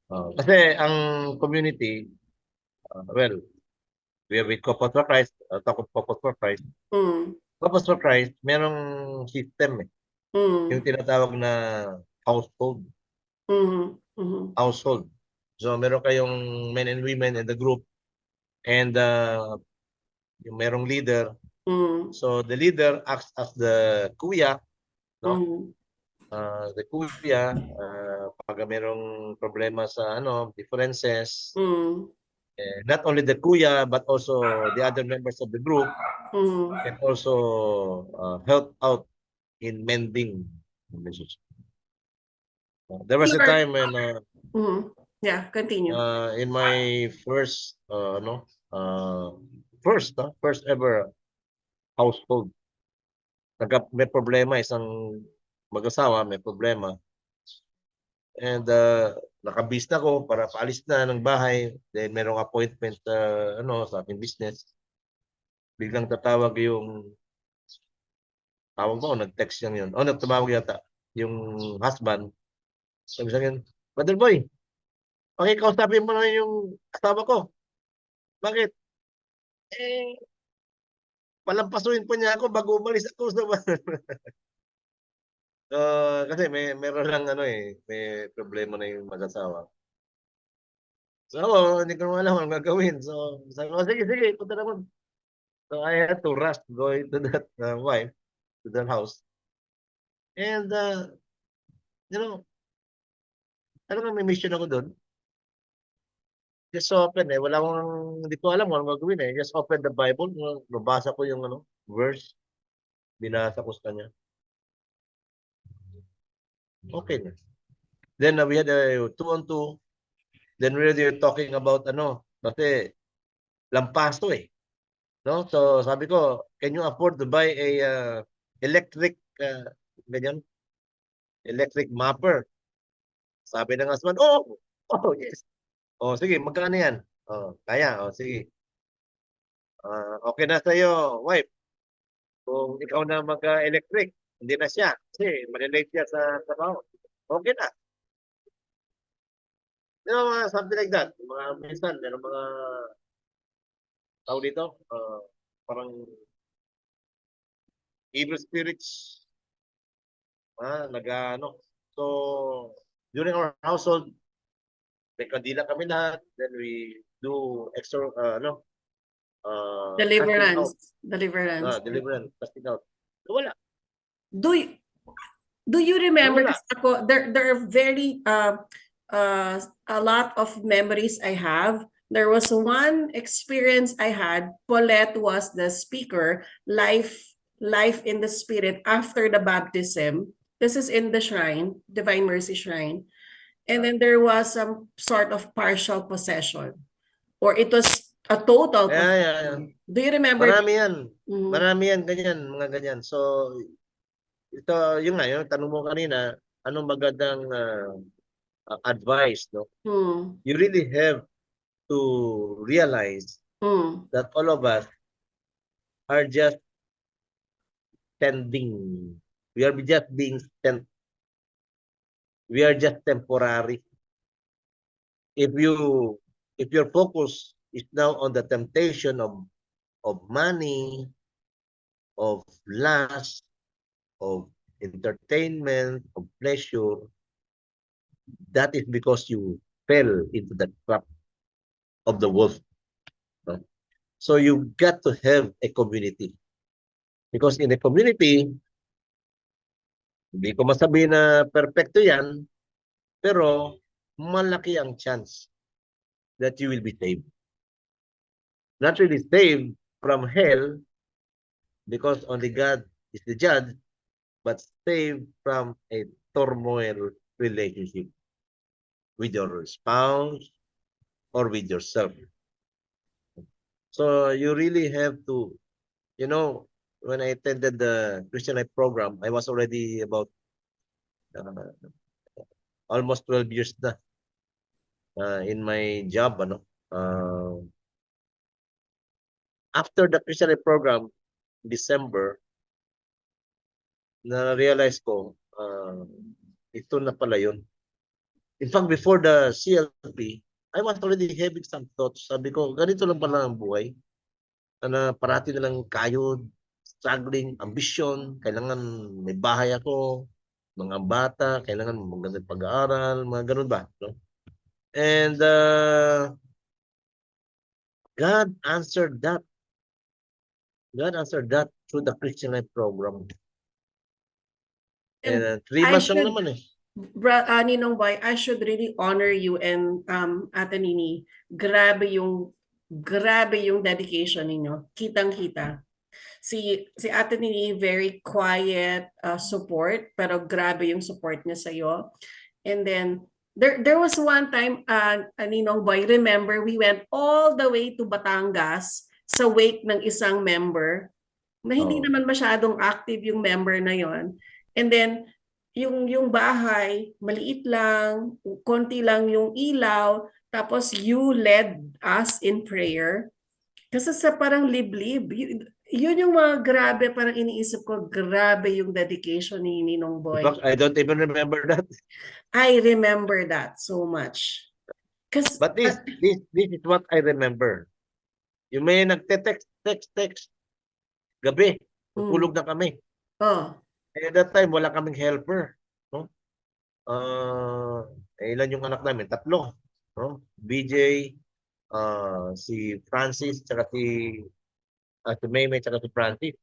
Kasi ang community, well, we have with Couples for Christ, talk of Couples for Christ. Couples for Christ, merong system eh. Yung tinatawag na household. Household. So, meron kayong men and women in the group and yung merong leader. So, the leader acts as the kuya, no? The kuya, pag merong problema sa differences, not only the kuya but also the other members of the group can also help out in mending relationship. There was a time when yeah, continue. In my first first ever household, may problema, isang mag-asawa may problema, and nakabis na ko para paalis na ng bahay, then merong appointment sa aking business. Biglang tatawag yung tawag mo, nag-text yan yun. Nagtumawag yata yung husband. Sabi sa akin, Brother Boy, okay, kausapin mo na yung asawa ko. Bakit? Palampasuin po niya ako bago umalis ako sa kasi meron lang may problema na yung mag-asawa. So, hindi ko naman alam ang gagawin. So, sabi ko, sige, punta naman. So, I had to rush going to that wife, to that house. And, talagang may mission ako doon. Just open wala hindi ko alam kung ano gagawin Just open the Bible, nabasa ko yung verse, binasa ko sa kanya. Okay na. Then we had a 2-on-2 then really you're talking about kasi lampas to eh. No? So sabi ko, can you afford to buy a electric ganyan? Electric mopper? Sabi ng husband, oh yes. Oh, sige, magkano yan? Oh, kaya, sige. Okay na sa'yo, wife. Kung ikaw na mag-electric, hindi na siya. Kasi malilate siya sa trabaho. Okay na. Something like that. Minsan, meron mga tao dito, parang evil spirits, So, during our household, may kandila kami lahat. Then we do extra, casting out. Deliverance. Deliverance, casting out. So, wala. Do you remember, Wala. kasi ako, there are very a lot of memories I have. There was one experience I had. Paulette was the speaker, life in the spirit after the baptism. This is in the shrine, Divine Mercy Shrine. And then there was some sort of partial possession, or it was a total possession. Yeah. Do you remember? Marami yan. Mhm. Marami yan, ganyan, mga ganyan. So, ito, yung tanong mo kanina, anong magandang advice, no? You really have to realize that all of us are just standing. We are just being sent. We are just temporary. If your focus is now on the temptation of money, of lust, of entertainment, of pleasure, that is because you fell into the trap of the wolf. No? So you got to have a community. Because in a community, hindi ko masabi na perfecto yan, pero malaki ang chance that you will be saved. Not really saved from hell, because only God is the judge, but saved from a turmoil relationship with your spouse or with yourself. So you really have to, when I attended the Christian Life program, I was already about almost 12 years na in my job. After the Christian Life program, December, na-realize ko, ito na pala yun. In fact, before the CLP, I was already having some thoughts. Sabi ko, ganito lang pala ang buhay. Na parati na lang kayod, struggling, ambition, kailangan may bahay ako, mga bata, kailangan magandang pag-aaral, mga ganun ba? No? And God answered that. God answered that through the Christian Life program. And 3 months lang naman eh. Ninong Boy, I should really honor you and Ate Nini. Grabe yung dedication ninyo. Kitang-kita. Si Ate Nini, very quiet support, pero grabe yung support niya sa iyo. And then there was one time, Ninong Boy, remember we went all the way to Batangas sa wake ng isang member na hindi naman masyadong active yung member na yon. And then yung bahay, maliit lang, konti lang yung ilaw, tapos you led us in prayer. Kasi sa parang liblib, yun yung mga grabe, parang iniisip ko, grabe yung dedication ni Ninong Boy. In fact, I don't even remember that. I remember that so much. But this is what I remember. Yung may nagte-text, gabi, tulog na kami. At that time, wala kaming helper. No? Ilan yung anak namin? 3. No? BJ, si Francis, tsaka si Maymay, tsaka si Francis.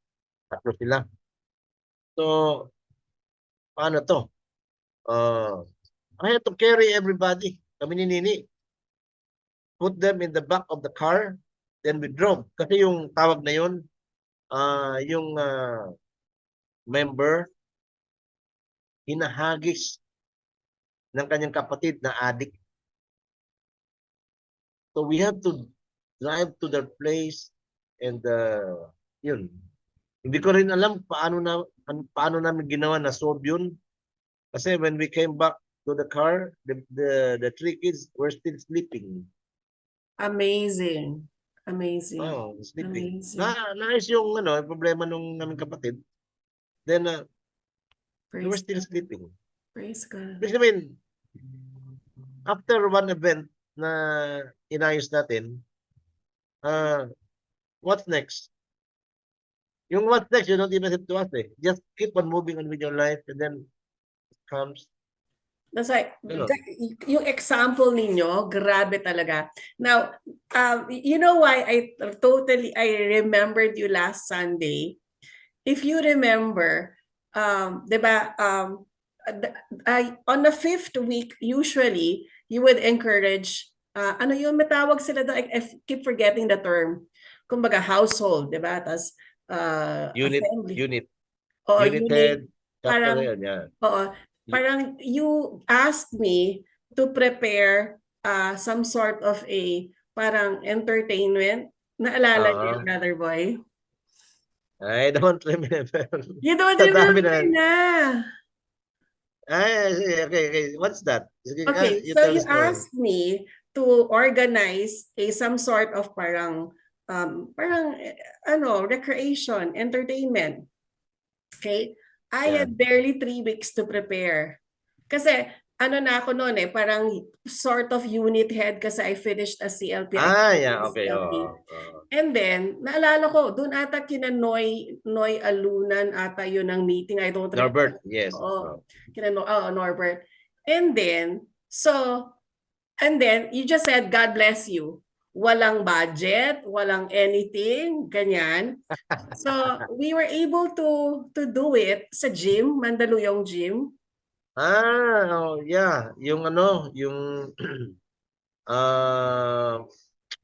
3 sila. So, paano to? I had to carry everybody. Kami ni Nini. Put them in the back of the car, then we drove. Kasi yung tawag na yun, yung member, hinahagis ng kanyang kapatid na adik. So we have to drive to their place and yun. Hindi ko rin alam paano namin ginawa na solve yun. Kasi when we came back to the car, the three kids were still sleeping. Amazing. Amazing. Oh, sleeping. Amazing. Naayos yung problema nung naming kapatid. Then they were Praise still God. sleeping. Praise God. Which I mean, after one event na inayos natin, what's next? Yung what's next, you don't even have to ask eh. Just keep on moving on with your life and then it comes. That's like, Ganun. yung example ninyo, grabe talaga. Now, you know why I remembered you last Sunday? If you remember, diba, on the 5th week, usually, you would encourage, ano yung matawag sila doon? I keep forgetting the term. Kumbaga, household, diba? Tapos, assembly. Unit Unit. chapter Parang, yun, yeah. Oo. Parang you asked me to prepare some sort of a parang entertainment. Naalala niyo, Brother Boy? I don't remember. You don't remember na. Okay. What's that? Okay, so you asked me to organize some sort of parang recreation, entertainment. Okay? I had barely 3 weeks to prepare. Kasi na ako noon parang sort of unit head kasi I finished a CLP. Okay. And then, naalala ko, doon ata kina Noy Alunan ata yun ang meeting. I don't remember. Norbert, yes. Norbert. And then you just said, God bless you. Walang budget, walang anything, ganyan. So, we were able to do it sa gym, Mandaluyong Gym. Yeah. Yung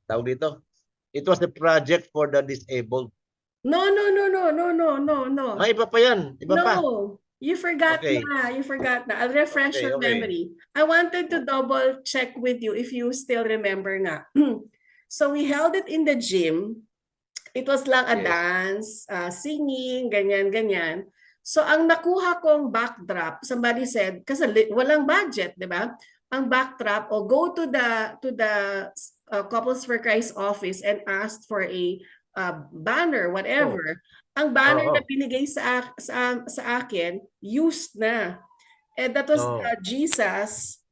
tawag dito. It was the project for the disabled. No. Iba pa yan. Iba pa. You forgot na. You forgot na. I'll refresh your memory. I wanted to double check with you if you still remember nga. So we held it in the gym. It was lang a dance, singing, ganyan. So ang nakuha kong backdrop, somebody said, kasi walang budget, di ba? Ang backdrop, go to the Couples for Christ office and ask for a banner, whatever. Ang banner na binigay sa akin, used na. And that was Jesus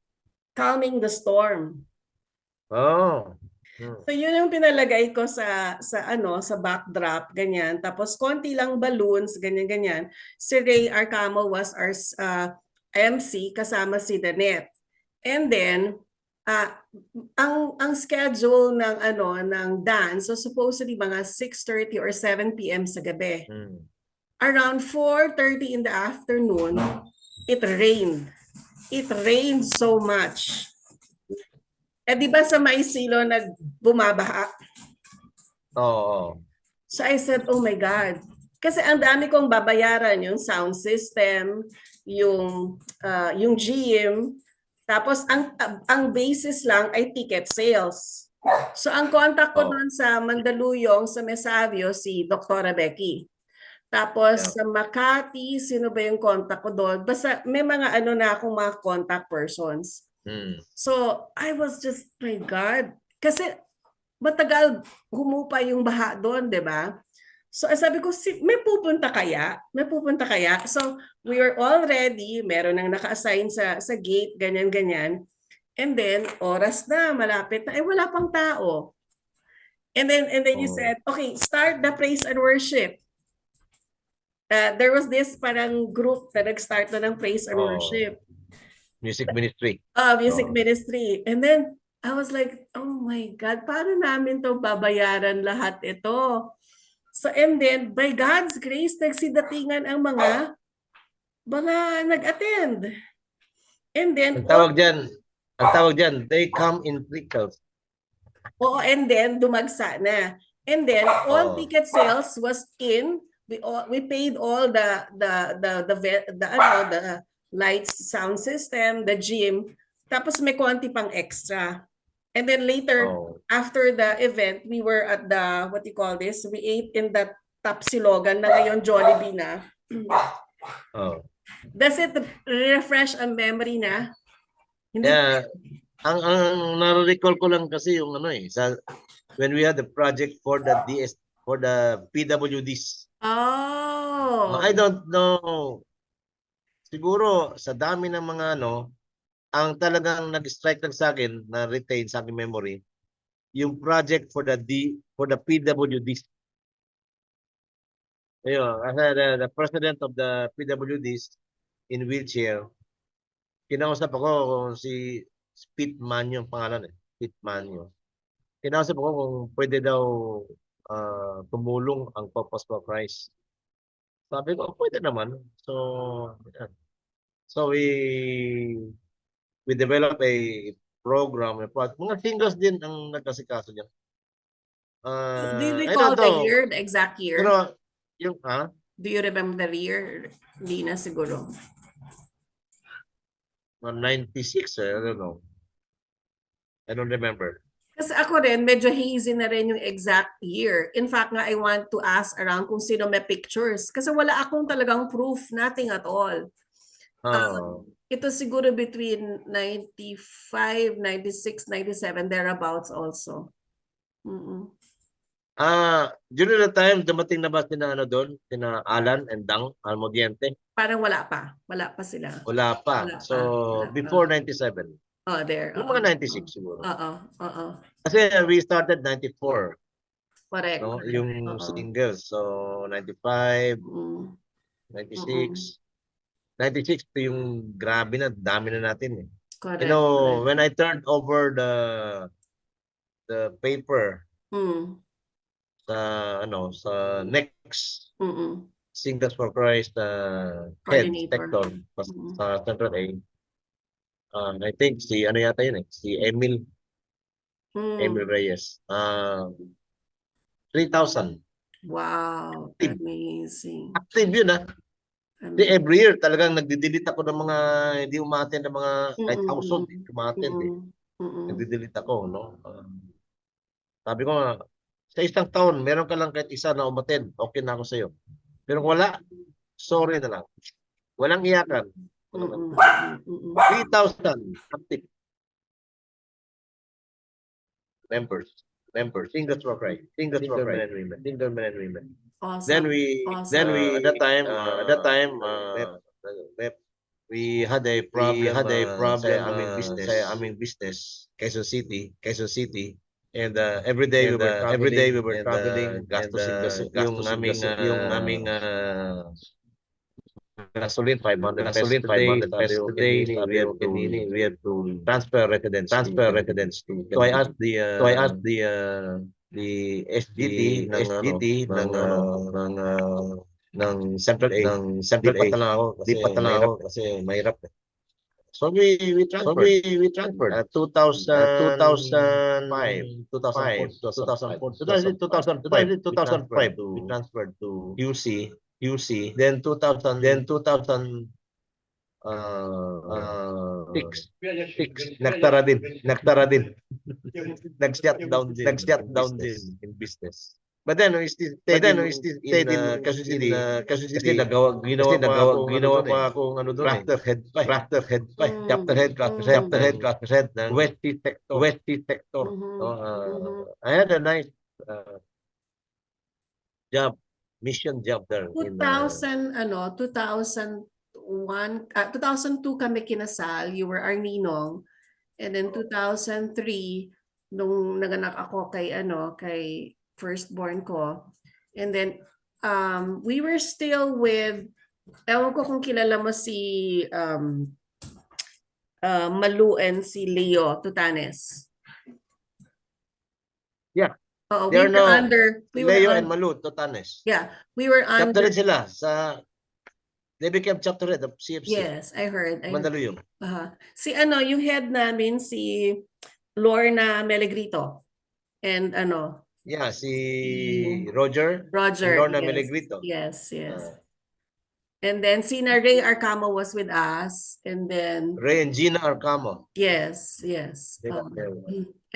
calming the storm. So yun yung pinalagay ko sa backdrop, ganyan. Tapos konti lang balloons, ganyan. Si Ray Arcamo was our MC kasama si Danet. And then ang schedule ng dance so supposedly mga 6:30 or 7 p.m. sa gabi. Around 4:30 in the afternoon, it rained. It rained so much. Di ba sa Maisilo bumabaha? So I said, oh my God. Kasi ang dami kong babayaran, yung sound system, yung gym, tapos ang basis lang ay ticket sales. So ang contact ko doon sa Mandaluyong, sa Mesavio, si Dr. Becky. Tapos sa Makati, sino ba yung contact ko doon? Basta may mga na akong mga contact persons. So, I was just, my God, kasi matagal humupa yung baha doon, di ba? So, sabi ko, may pupunta kaya? May pupunta kaya? So, we were all ready. Meron nang naka-assign sa gate, ganyan. And then, oras na, malapit na, wala pang tao. And then you said, okay, start the praise and worship. There was this parang group na nag-start na ng praise and worship. Music ministry. Music ministry. And then, I was like, oh my God, paano namin to babayaran lahat ito? So, and then, by God's grace, nagsidatingan ang mga nag-attend. And then, ang tawag dyan, they come in trickles. And then, dumagsa na. And then, all ticket sales was in. We paid all the lights, sound system, the gym, tapos may konti pang extra. And then later, Oh. after the event, we were at the, what you call this? We ate in that Tapsilogan na ngayon Jollibee na. Oh. Does it refresh a memory na? Hindi. Yeah. Ang na-recall ko lang kasi yung ano sa when we had the project for the PWDs. Oh. I don't know. Siguro sa dami ng mga ang talagang nag-strike lang sa akin na retain sa aking memory yung project for the PWDs. Ayun, as the president of the PWDs in wheelchair, kinausap ako kung si Pete Manyo ang pangalan Pete Manyo. Kinausap ako kung pwede daw tumulong ang Purpose for Christ. Sabi ko, pwede naman. So we developed a program, mga singles din ang nagkasikaso niya. Do you recall the year, the exact year? Pero yung Do you remember the year? Hindi na siguro. 96, I don't know. I don't remember. Kasi ako rin, medyo hazy na rin yung exact year. In fact nga, I want to ask around kung sino may pictures. Kasi wala akong talagang proof, nothing at all. Ito siguro between 95, 96, 97, thereabouts also. During the time, dumating na ba sina doon? Sina Alan and Dang Almodiente? Parang wala pa. Wala pa sila. Wala pa. Wala so, pa. before 97. Oh, there. Yung mga 96 siguro. Kasi we started 94. Correct. No? Yung singles. So, 95, 96. 96 to yung grabe na, dami na natin Correct. You know, when I turned over the paper sa next Singles for Christ head sector sa Central A, I think si yata yun si Emil Reyes, 3,000. Wow, amazing. Active yun every year talagang nagdi-delete ako ng mga hindi umaten ng mga kahit household umaten nagdi-delete ako sabi ko sa isang taon meron ka lang kahit isa na umaten, okay na ako sa iyo. Pero wala, sorry na lang. Walang iyakan. 3,000 active members, Singles for Christ, single men and women. Awesome. Then we at that time we had a problem sa aming business Quezon City and every day we were traveling gastusin yung aming gasoline 500 pesos today we have to transfer residence to so I asked the SGT ng Central A lipat na lang ako kasi mahirap So we transferred 2005 we transferred to UC then 2006 nagtara din nag-shutdown din in business. But then we still stayed in Quezon City kasi ginawa pa akong chapter head ng West sector. I had a nice job, mission job there. 2001, 2002 kami kinasal, you were our ninong. And then 2003 nung naganak ako kay firstborn ko. And then we were still with, ewan ko kung kilala mo si Malu and si Leo Tutanes. Yeah. We were under Leo and Malu Tutanes. Yeah, we were under. Chapter sila sa they became chapter head of CFC. Yes, I heard. Mandaluyong. Si yung head namin si Lorna Melegrito and Yeah, si Roger and Lorna Melegrito. Yes. And then Sina Ray Arcamo was with us, and then Ray and Gina Arcamo. Yes.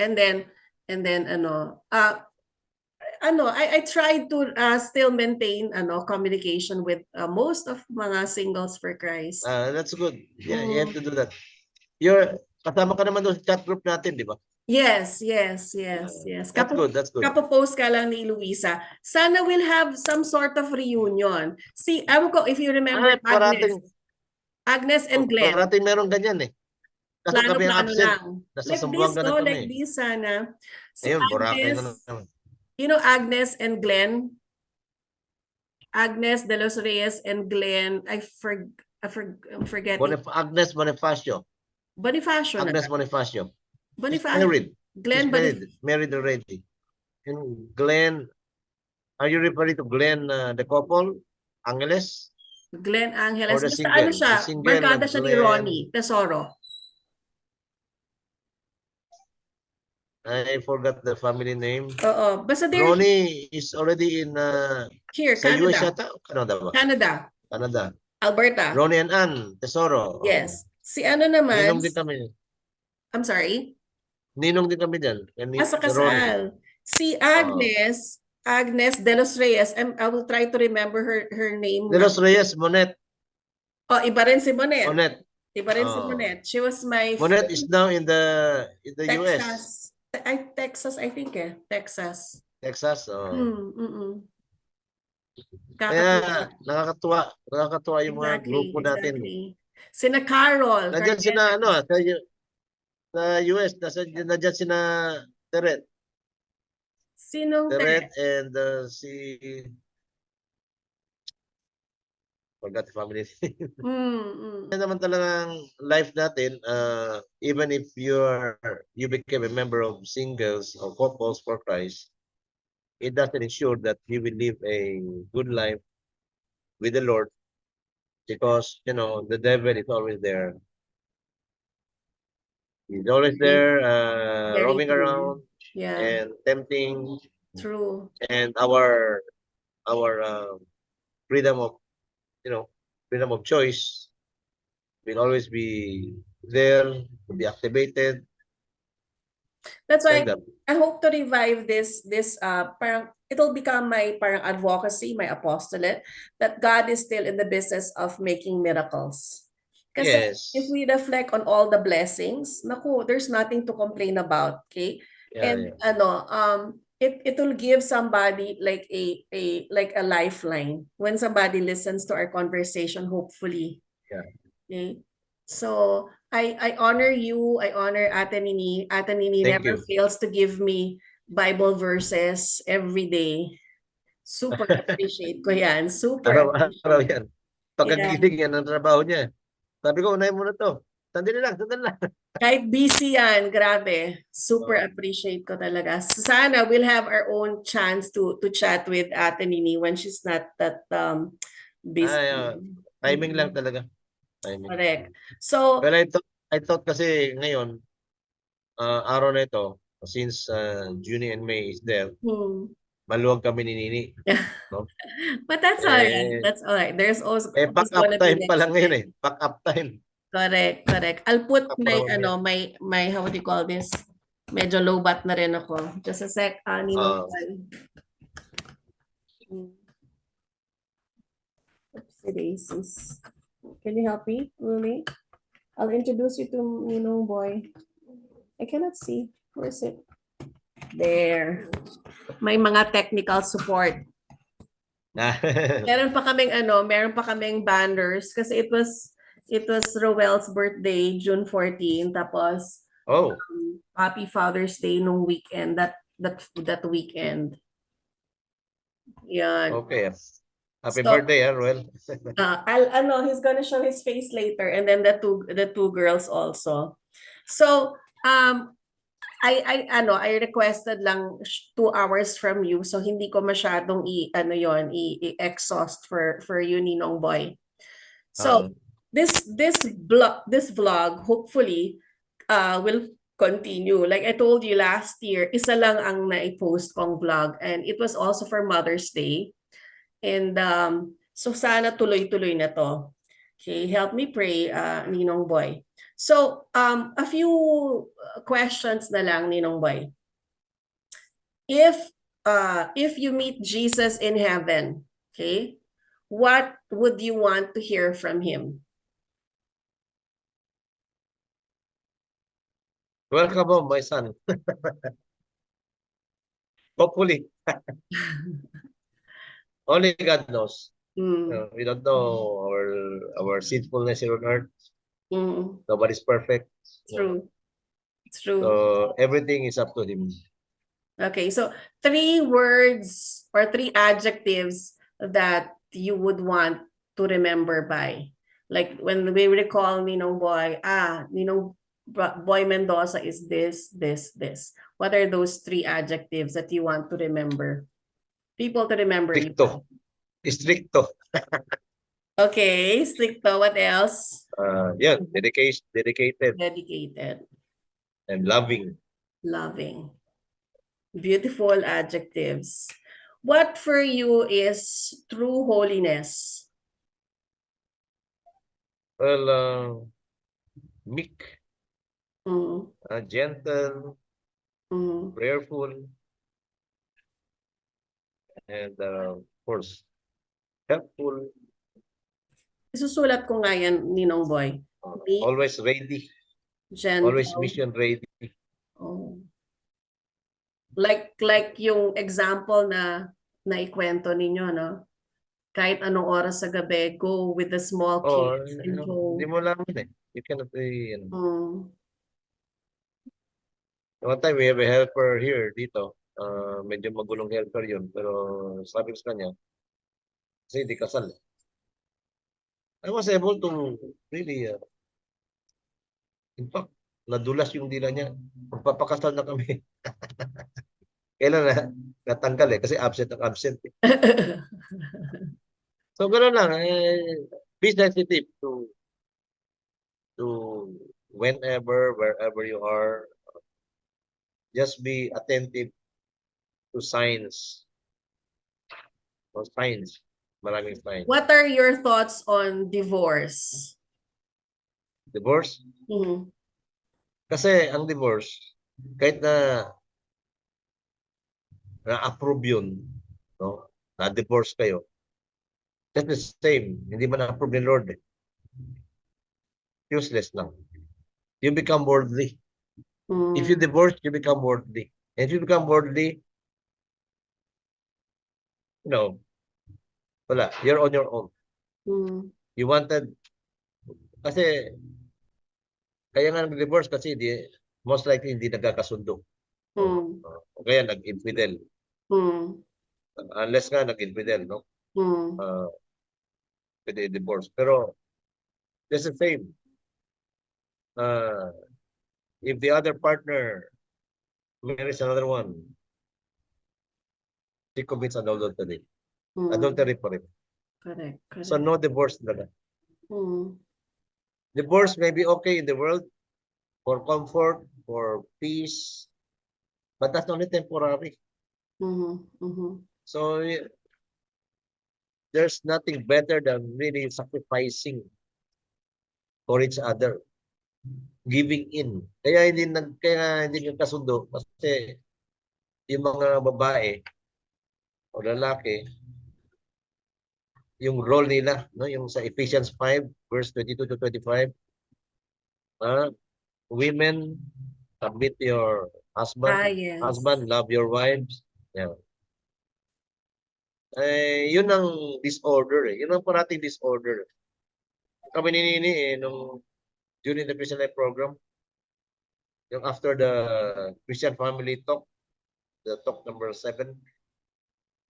And then I tried to still maintain communication with most of mga singles for Christ. That's good. Yeah, you have to do that. Kasama ka naman doon sa chat group natin, di ba? Yes. That's good, that's good. Kapo-post ka lang ni Luisa. Sana we'll have some sort of reunion. See, ewan ko if you remember Agnes and Glenn. Parating meron ganyan eh. Kasi kami ang absent. Lang. Nasa Like Zamboanga this, na kami. like this sana. Si Ayun, Boracay Agnes, na naman. you know Agnes and Glenn? Agnes de los Reyes and Glenn, I'm forgetting. Agnes Bonifacio. Bonifacio. Agnes Bonifacio. Bonifacio. Married. Glenn married already. And Glenn, are you referring to Glenn, the couple? Angeles? Glenn Angeles. Or the Basta single? ano siya, The single barkada siya ni Glenn. Ronnie Tesoro. I forgot the family name. Oo. Basta Ronnie is already in here, sa Canada. US yata? Canada ba? Canada. Alberta. Ronnie and Ann Tesoro. Yes. Si ano naman? Ninong din kami. I'm sorry? Ninong din kami dyan. Sa kasal. Si Agnes, Agnes de los Reyes, I will try to remember her name. De los Reyes, Monet. Oh, iba rin si Monet. Iba rin si Oh. Monet. She was my Monet is now in the Texas. US. Texas, I think Texas. Texas, Kaya nakakatuwa yung mga grupo natin. Sina Carol. Nandiyan sina sa US, nandiyan sina Teret. Sinong Teret and si forgot the family name. Naman talagang life natin, even if you became a member of singles or couples for Christ, it doesn't ensure that you will live a good life with the Lord, because the devil is always there. He's always there, roaming around and tempting. True. And our freedom of choice will always be there to be activated. That's why I hope to revive this parang it'll become my parang advocacy, my apostolate, that God is still in the business of making miracles. Kasi if we reflect on all the blessings, naku, there's nothing to complain about, okay? It will give somebody like a lifeline when somebody listens to our conversation, hopefully. Okay. So I honor you. I honor Ate Nini. Ate Nini never fails to give me Bible verses every day. Super appreciate ko yan. Super Araw-araw yan. Pagkagising yan ang trabaho niya. Sabi ko, unahin mo na to. Sandali lang. Kahit busy yan, grabe. Super appreciate ko talaga. Sana we'll have our own chance to chat with Ate Nini when she's not that busy. Timing lang talaga. Correct. So, well, I thought kasi ngayon, araw na ito, since June and May is there, maluwag kami ni Nini. No? But that's all right. That's all right. There's also pack up time pa lang ngayon eh. Pack up time. Correct. I'll put my how would you call this? Medyo low bat na rin ako. Just a sec. Ninong. Oopsie. Can you help me, Luli? I'll introduce you to Ninong Boy. I cannot see. Where is it? There. May mga technical support. Meron pa kaming banners kasi it was Roel's birthday, June 14, tapos Happy Father's Day nung weekend, that weekend. Yan. Okay. Happy birthday, Roel. He's gonna show his face later, and then the two girls also. So, I requested lang 2 hours from you, so hindi ko masyadong i-exhaust for you, Ninong Boy. So, this vlog hopefully will continue. Like I told you last year, isa lang ang na-post kong vlog, and it was also for Mother's Day. And so sana tuloy-tuloy na to. Okay, help me pray, Ninong Boy. So, a few questions na lang, Ninong Boy. If you meet Jesus in heaven, okay, what would you want to hear from him? Welcome home, my son. Hopefully. Only God knows. We don't know our sinfulness here on earth. Nobody's perfect. True. True. So everything is up to him. Okay, so 3 words or 3 adjectives that you would want to remember by. Like when we recall Ninong Boy, Ninong Boy Mendoza is this, this. What are those 3 adjectives that you want to remember? People to remember you. Stricto. Stricto. Okay, stricto. What else? Yeah, dedicated Dedicated. and loving. Loving. Beautiful adjectives. What for you is true holiness? Well, meek, Mm. gentle, prayerful, and of course, helpful. Isusulat ko nga yan, Ninong Boy. Meek, Always ready. gentle. Always mission ready. Oh. Like yung example na naikwento ninyo, no? Kahit anong oras sa gabi, go with the small kids and go. Hindi mo alam eh. You cannot be, Mm. One time we have a helper here dito. Medyo magulong helper yun. Pero sabi ko sa kanya, kasi hindi kasal. I was able to really, in fact, nadulas yung dila niya. Magpapakasal na kami. Kailan na natanggal eh. Kasi absent ang absent eh. So gano'n lang. Be sensitive to whenever, wherever you are. Just be attentive to signs. Signs. Maraming signs. What are your thoughts on divorce? Divorce? Kasi ang divorce, kahit na-approve yun, no? Na-divorce kayo, that's the same. Hindi man na-approve ni Lord. Useless lang. You become worldly. If you divorce, you become worldly. And if you become worldly, wala. You're on your own. You wanted, kasi, kaya nga nag-divorce kasi most likely hindi nagkakasundo. O kaya nag-infidel. Unless nga nag-infidel, no? Pwede divorce. Pero, it's the same. If the other partner marries another one, she commits adultery. Adultery pa rin. Correct. So no divorce talaga. Divorce may be okay in the world for comfort, for peace, but that's only temporary. So there's nothing better than really sacrificing for each other, giving in. Kaya hindi nagkasundo kasi yung mga babae o lalaki, yung role nila, no, yung sa Ephesians 5 verse 22 to 25, women, submit your husband. Yes. Husband, love your wives. Yeah. Yun ang disorder eh. Yun ang parating disorder. Kami ni Nini during the Christian Life program, yung after the Christian Family Talk, the talk number 7,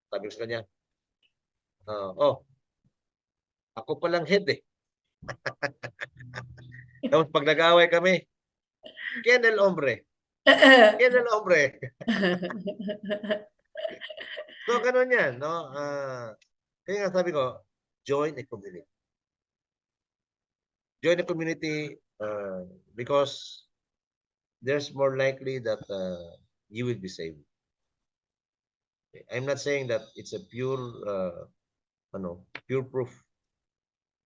sabi ko sa kanya, ako palang head eh. Tapos pag nag-away kami, ¿quién el hombre? ¿Quién el hombre? So, ganun yan, no? Kaya nga sabi ko, join a community. Join a community because there's more likely that you will be saved. I'm not saying that it's a pure proof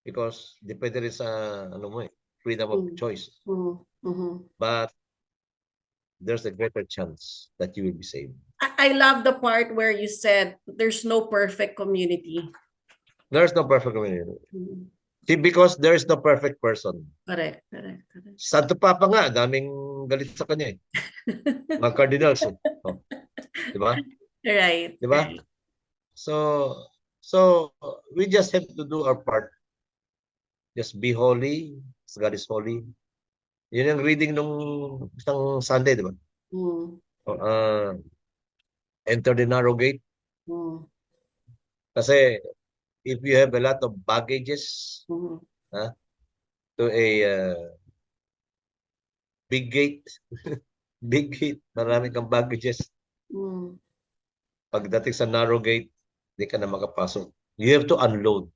because depende rin sa mo eh, freedom of choice. But there's a greater chance that you will be saved. I love the part where you said there's no perfect community. There's no perfect community. See, because there is no perfect person. Correct. Santo Papa nga, daming galit sa kanya eh. Mga cardinals. Oh. Diba? Right. Diba? Right. So we just have to do our part. Just be holy, as God is holy. Yun ang reading nung isang Sunday, diba? Enter the narrow gate. Kasi if you have a lot of baggages to a big gate, big gate, marami kang baggages. Pagdating sa narrow gate, hindi ka na makapasok. You have to unload.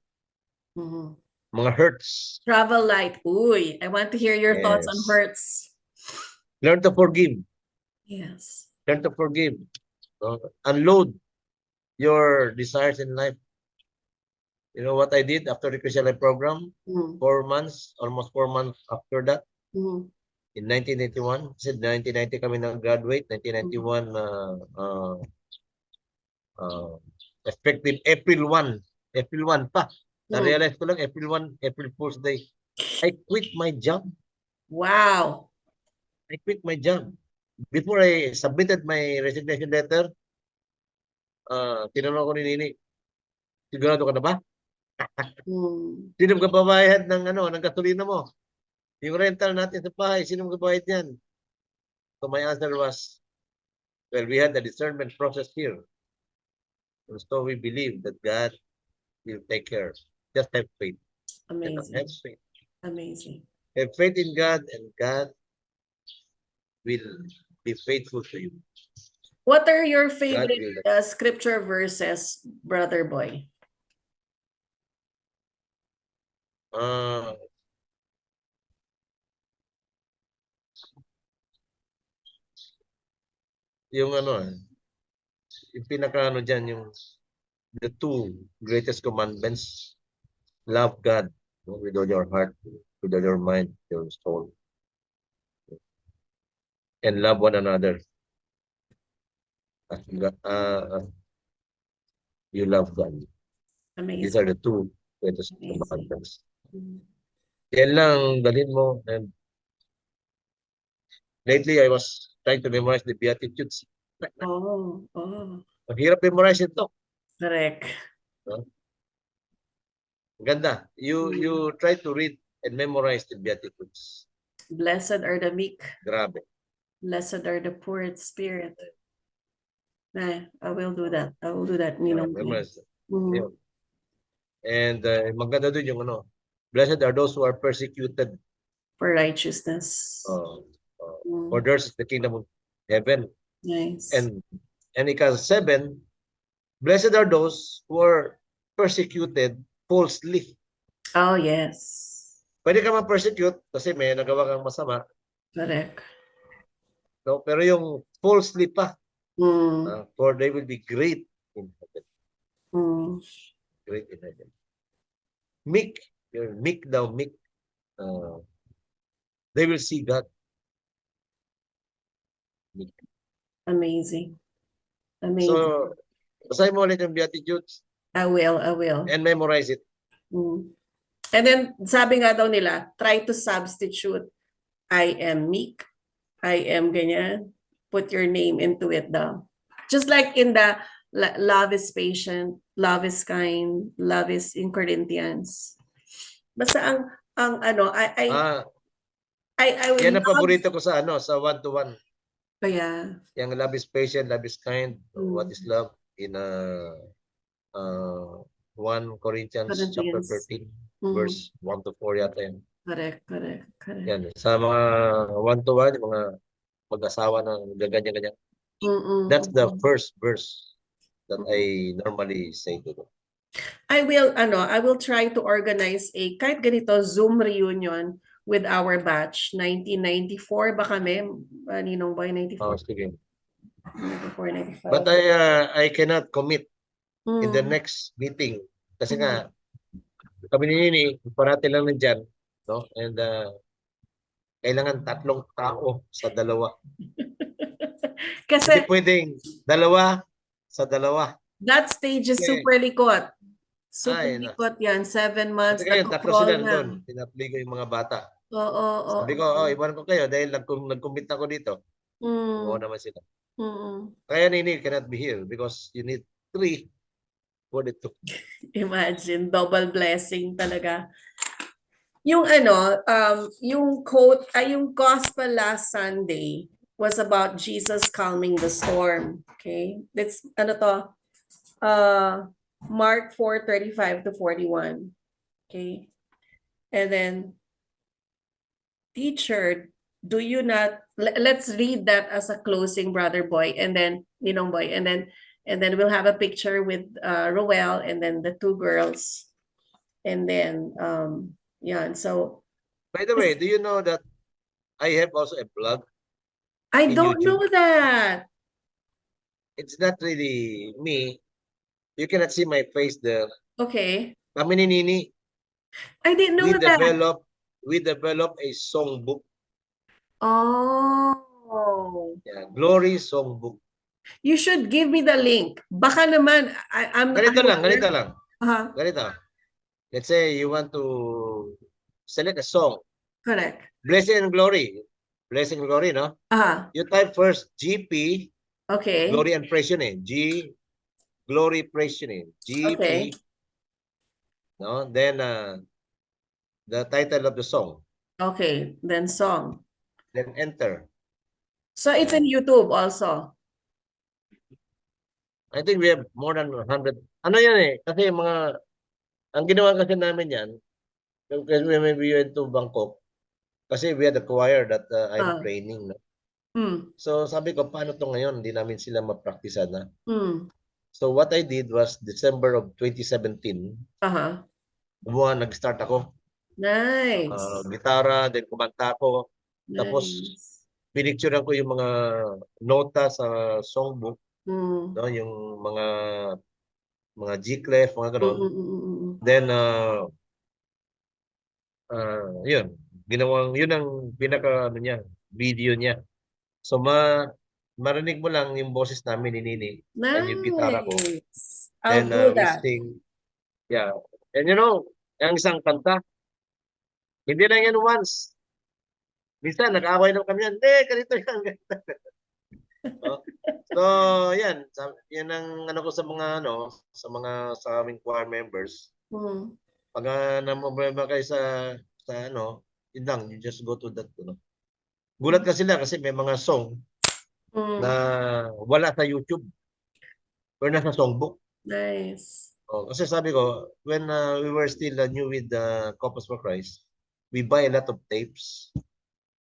Mga hurts. Travel light. Uy, I want to hear your thoughts on hurts. Learn to forgive. Yes. Learn to forgive. Unload your desires in life. You know what I did after the Christian Life program? 4 months, almost 4 months after that. In 1991, kasi 1990 kami nag-graduate, 1991 effective April 1 pa. Na-realize ko lang April 1, April Fool's Day. I quit my job. Wow. I quit my job. Before I submitted my resignation letter, tinanong ko ni Nini, sigurado ka na ba? Sino magbabayad ng gasolina mo? Yung rental natin sa bahay, sino magbabayad yan? So my answer was, well, we had the discernment process here. And so we believe that God will take care. Just have faith. Amazing. Have faith. Amazing. Have faith in God, and God will be faithful to you. What are your favorite scripture verses, Brother Boy? Yung yung pinaka dyan, yung the 2 greatest commandments. Love God with all your heart, with all your mind, your soul. And love one another. You love God. Amazing. These are the 2 greatest commandments. Yan lang, dalhin mo. And lately, I was trying to memorize the Beatitudes. Ang hirap memorize ito. Correct. Ganda. You try to read and memorize the Beatitudes. Blessed are the meek. Grabe. Blessed are the poor in spirit. I will do that. I will do that. Memorize. And maganda dun yung blessed are those who are persecuted for righteousness. For theirs is the kingdom of heaven. Nice. And ika 7, blessed are those who are persecuted falsely. Oh, yes. Pwede ka ma-persecute kasi may nagawa kang masama. Correct. So, pero yung falsely pa, for they will be great in heaven. Great in heaven. Meek, you're meek daw, meek. They will see God. Meek. Amazing. Amazing. So, basahin mo ulit yung Beatitudes. I will. And memorize it. And then, sabi nga daw nila, try to substitute, I am meek, I am ganyan. Put your name into it daw. Just like in the love is patient, love is kind, love is in Corinthians. Basta I will yan ang paborito ko sa sa 1-to-1. Kaya. Yung love is patient, love is kind. What is love? In 1 Corinthians chapter 13, verse 1-4 yata yan. Correct. Yan. Sa mga 1-to-1, yung mga mag-asawa na ganyan-ganyan. That's the first verse that I normally say to them. I will try to organize kahit ganito Zoom reunion with our batch. 1994 ba kami? Ninong Boy, 94? Sige. 94, 95. But I cannot commit in the next meeting. Kasi nga, kami ni Nini, parati lang nandyan. No? And kailangan 3 tao sa 2. Kasi Hindi pwedeng 2 sa 2. that stage is Kasi, super likot. Super ay, likot yan. 7 kasi months, ngayon, 3 nagko-crawl sila na. doon. Pinapligo yung mga bata. Oo, Sabi ko, oo. iwan ko kayo dahil nag-commit ako dito. Oo Mm, naman sila. mm. Kaya Nini cannot be here because you need 3 for the 2. Imagine, double blessing talaga. Yung ano, yung quote, ay yung gospel last Sunday was about Jesus calming the storm. Okay? That's, ano to? Mark 4:35 to 41. Okay? And then, teacher, do you not, let's read that as a closing, Brother Boy, and then, Ninong Boy, and then we'll have a picture with Roel and then the 2 girls. And then, yeah, so, By the way, do you know that I have also a blog I in don't YouTube? know that. It's not really me. You cannot see my face there. Okay. Kami ni Nini, I didn't know we that. develop a songbook. Oh. Yeah, Glory Songbook. You should give me the link. Baka naman, I'm Ganito lang, ganito aware. lang. Uh-huh. Ganito. Let's say you want to select a song. Correct. Blessing and Glory. Blessing and Glory, no? Uh-huh. You type first GP, Okay. Glory and Praise yun eh. Glory Praise yun eh. Okay. GP, no? Then, the title of the song. Okay. Then song. Then enter. So it's in YouTube also. I think we have more than 100. Ano yan eh? Kasi ang ginawa kasi namin yan, kasi when we went to Bangkok, kasi we had a choir that I'm training. No? So sabi ko, paano to ngayon? Hindi namin sila mapraktisan na. So what I did was December of 2017, nag-start ako. Nice. Gitara, then kumanta ako. Tapos pinicturean ko yung mga nota sa songbook, no, yung mga G-clef, mga ganun. Then yun, yun ang pinaka video niya. So marinig mo lang yung boses namin ni Nini and yung gitara ko. Nice. Then I'll do we that. sing. Yeah. And you know, ang isang kanta, hindi lang yan once. Minsan, nag-away naman kami yan. Ganito yan. Oh. So, yan. Yan ang ano ko sa mga sa aming choir members. Pag namumblema kayo sa yun lang, you just go to that, Gulat ka sila kasi may mga song na wala sa YouTube or nasa songbook. Nice. Kasi sabi ko, when we were still new with the Compass for Christ, we buy a lot of tapes.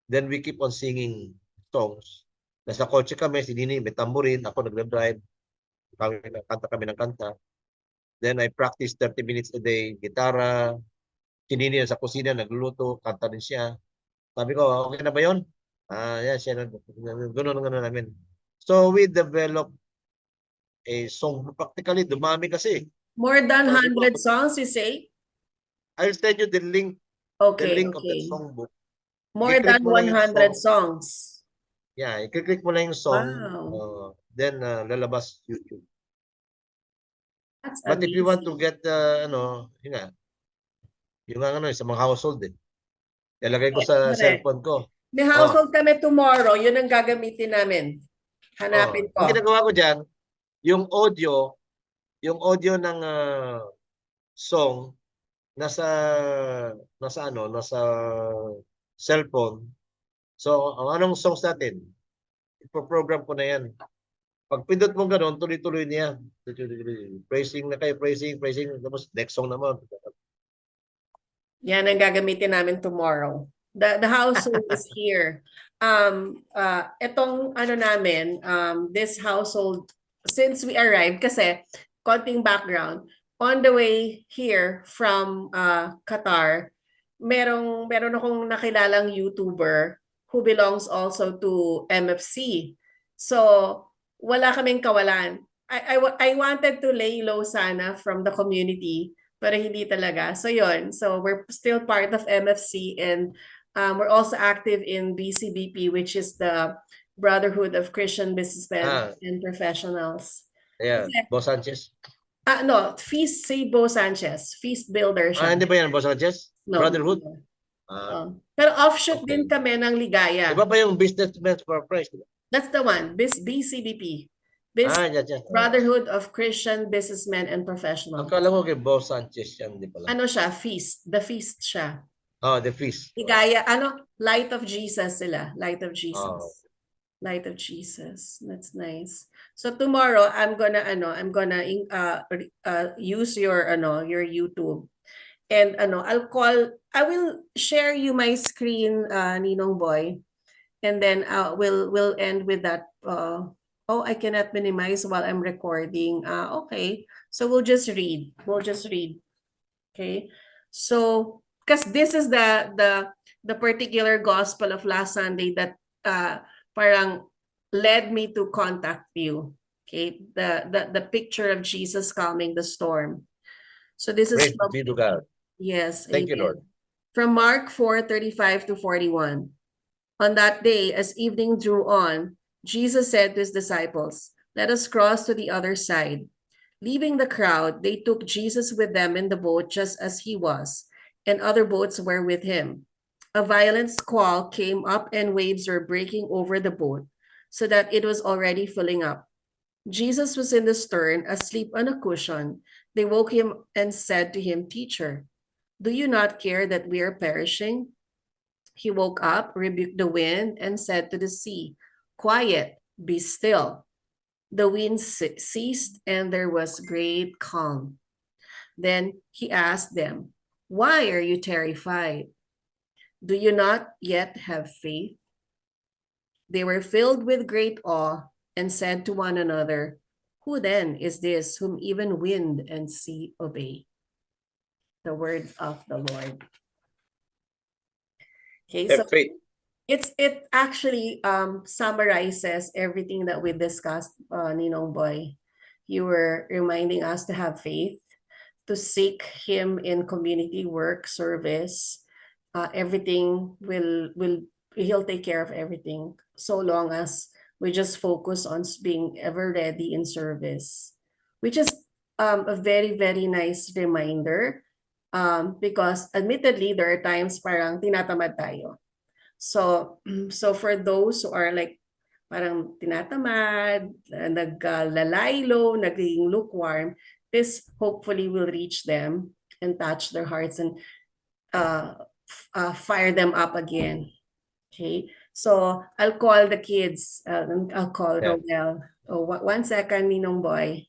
Then we keep on singing songs. Nasa kotse kami, si Nini may tambourine, ako nagdadrive. Kanta kami ng kanta. Then I practice 30 minutes a day, gitara. Si Nini sa kusina, nagluluto, kanta din siya. Sabi ko, okay na ba yun? Yeah, siya, gano'n namin. So we developed a song. Practically, dumami kasi. More than 100 songs, you say? I'll send you the link. Okay, the link of the okay. songbook. More than 100 songs. Yeah, i-click mo lang yung song. Wow. Then lalabas YouTube. That's But amazing. if you want to get yun nga, yung sa mga household ilagay ko sa cellphone ko. May household kami tomorrow, yun ang gagamitin namin. Hanapin ko. Ang ginagawa ko dyan, yung audio ng song nasa cellphone. So, anong songs natin? Ipo-program ko na yan. Pag pindot mo gano'n, tuloy-tuloy niya. Praising na kayo, praising. Tapos next song naman. Yan ang gagamitin namin tomorrow. The household is here. Itong namin, this household, since we arrived, kasi konting background, on the way here from Qatar, meron akong nakilalang YouTuber who belongs also to MFC. So, wala kaming kawalan. I wanted to lay low sana from the community, pero hindi talaga. So yun, so we're still part of MFC and we're also active in BCBP, which is the Brotherhood of Christian Businessmen and Professionals. Yeah, Bo Sanchez. No, Feast, say Bo Sanchez. Feast builder siya. Hindi ba yan, Bo Sanchez? No, Brotherhood? no. Pero offshoot din kami ng Ligaya. Iba ba yung Businessmen for Christ? That's the one, BCBP. Brotherhood of Christian Businessmen and Professionals. Akala ko kay Bo Sanchez yan, di pala. Ano siya? Feast. The Feast siya. Oh, the Feast. Ligaya, Light of Jesus sila. Light of Jesus. Light of Jesus. That's nice. So tomorrow I'm gonna use your YouTube. And I will share you my screen, Ninong Boy. And then we'll end with that. I cannot minimize while I'm recording. Okay. So we'll just read. Okay. So because this is the particular gospel of last Sunday that parang led me to contact you. Okay, the picture of Jesus calming the storm. So this is from, be to God. Yes. Thank you, Lord. From Mark 4:35 to 41. On that day, as evening drew on, Jesus said to his disciples, "Let us cross to the other side." Leaving the crowd, they took Jesus with them in the boat just as he was, and other boats were with him. A violent squall came up and waves were breaking over the boat, so that it was already filling up. Jesus was in the stern, asleep on a cushion. They woke him and said to him, "Teacher, do you not care that we are perishing?" He woke up, rebuked the wind, and said to the sea, "Quiet, be still." The wind ceased, and there was great calm. Then he asked them, "Why are you terrified? Do you not yet have faith?" They were filled with great awe and said to one another, "Who then is this whom even wind and sea obey?" The word of the Lord. Okay, so it actually summarizes everything that we discussed, Ninong Boy. You were reminding us to have faith, to seek him in community work, service. Everything he'll take care of everything, so long as we just focus on being ever ready in service, which is a very, very nice reminder, because admittedly there are times parang tinatamad tayo. So for those who are like parang tinatamad, naglalaylo, naging lukewarm, this hopefully will reach them and touch their hearts and fire them up again. Okay, so I'll call the kids. I'll call Romel. Oh, 1 second, Ninong Boy.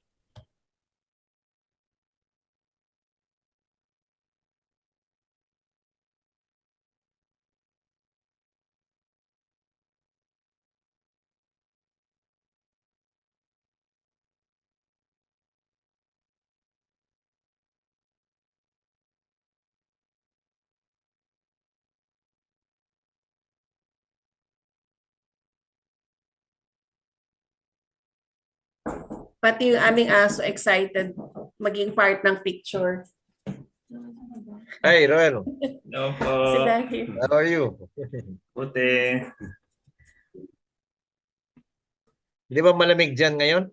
Pati yung aming aso excited maging part ng picture. Hey, Roel. Hello po. Si Daddy. How are you? Buti. Di ba malamig dyan ngayon?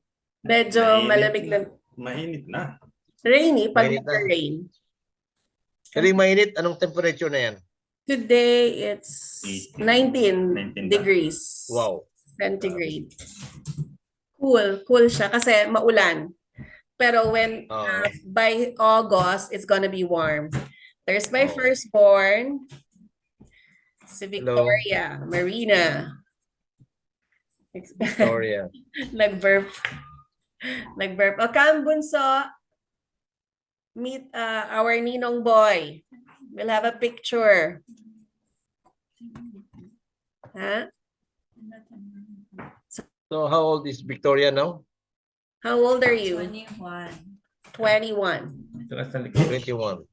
Medyo malamig lang. Mainit na. Rainy, pag Mainit na. rain. Pero yung mainit, anong temperature na yan? Today, it's 19 degrees. Wow. Centigrade. Cool siya kasi maulan. Pero when by August, it's gonna be warm. There's my firstborn, si Victoria, Marina. Victoria. Nag-burp. O come, bunso. Meet our Ninong Boy. We'll have a picture. Huh? So how old is Victoria now? How old are you? 21. 21. 21.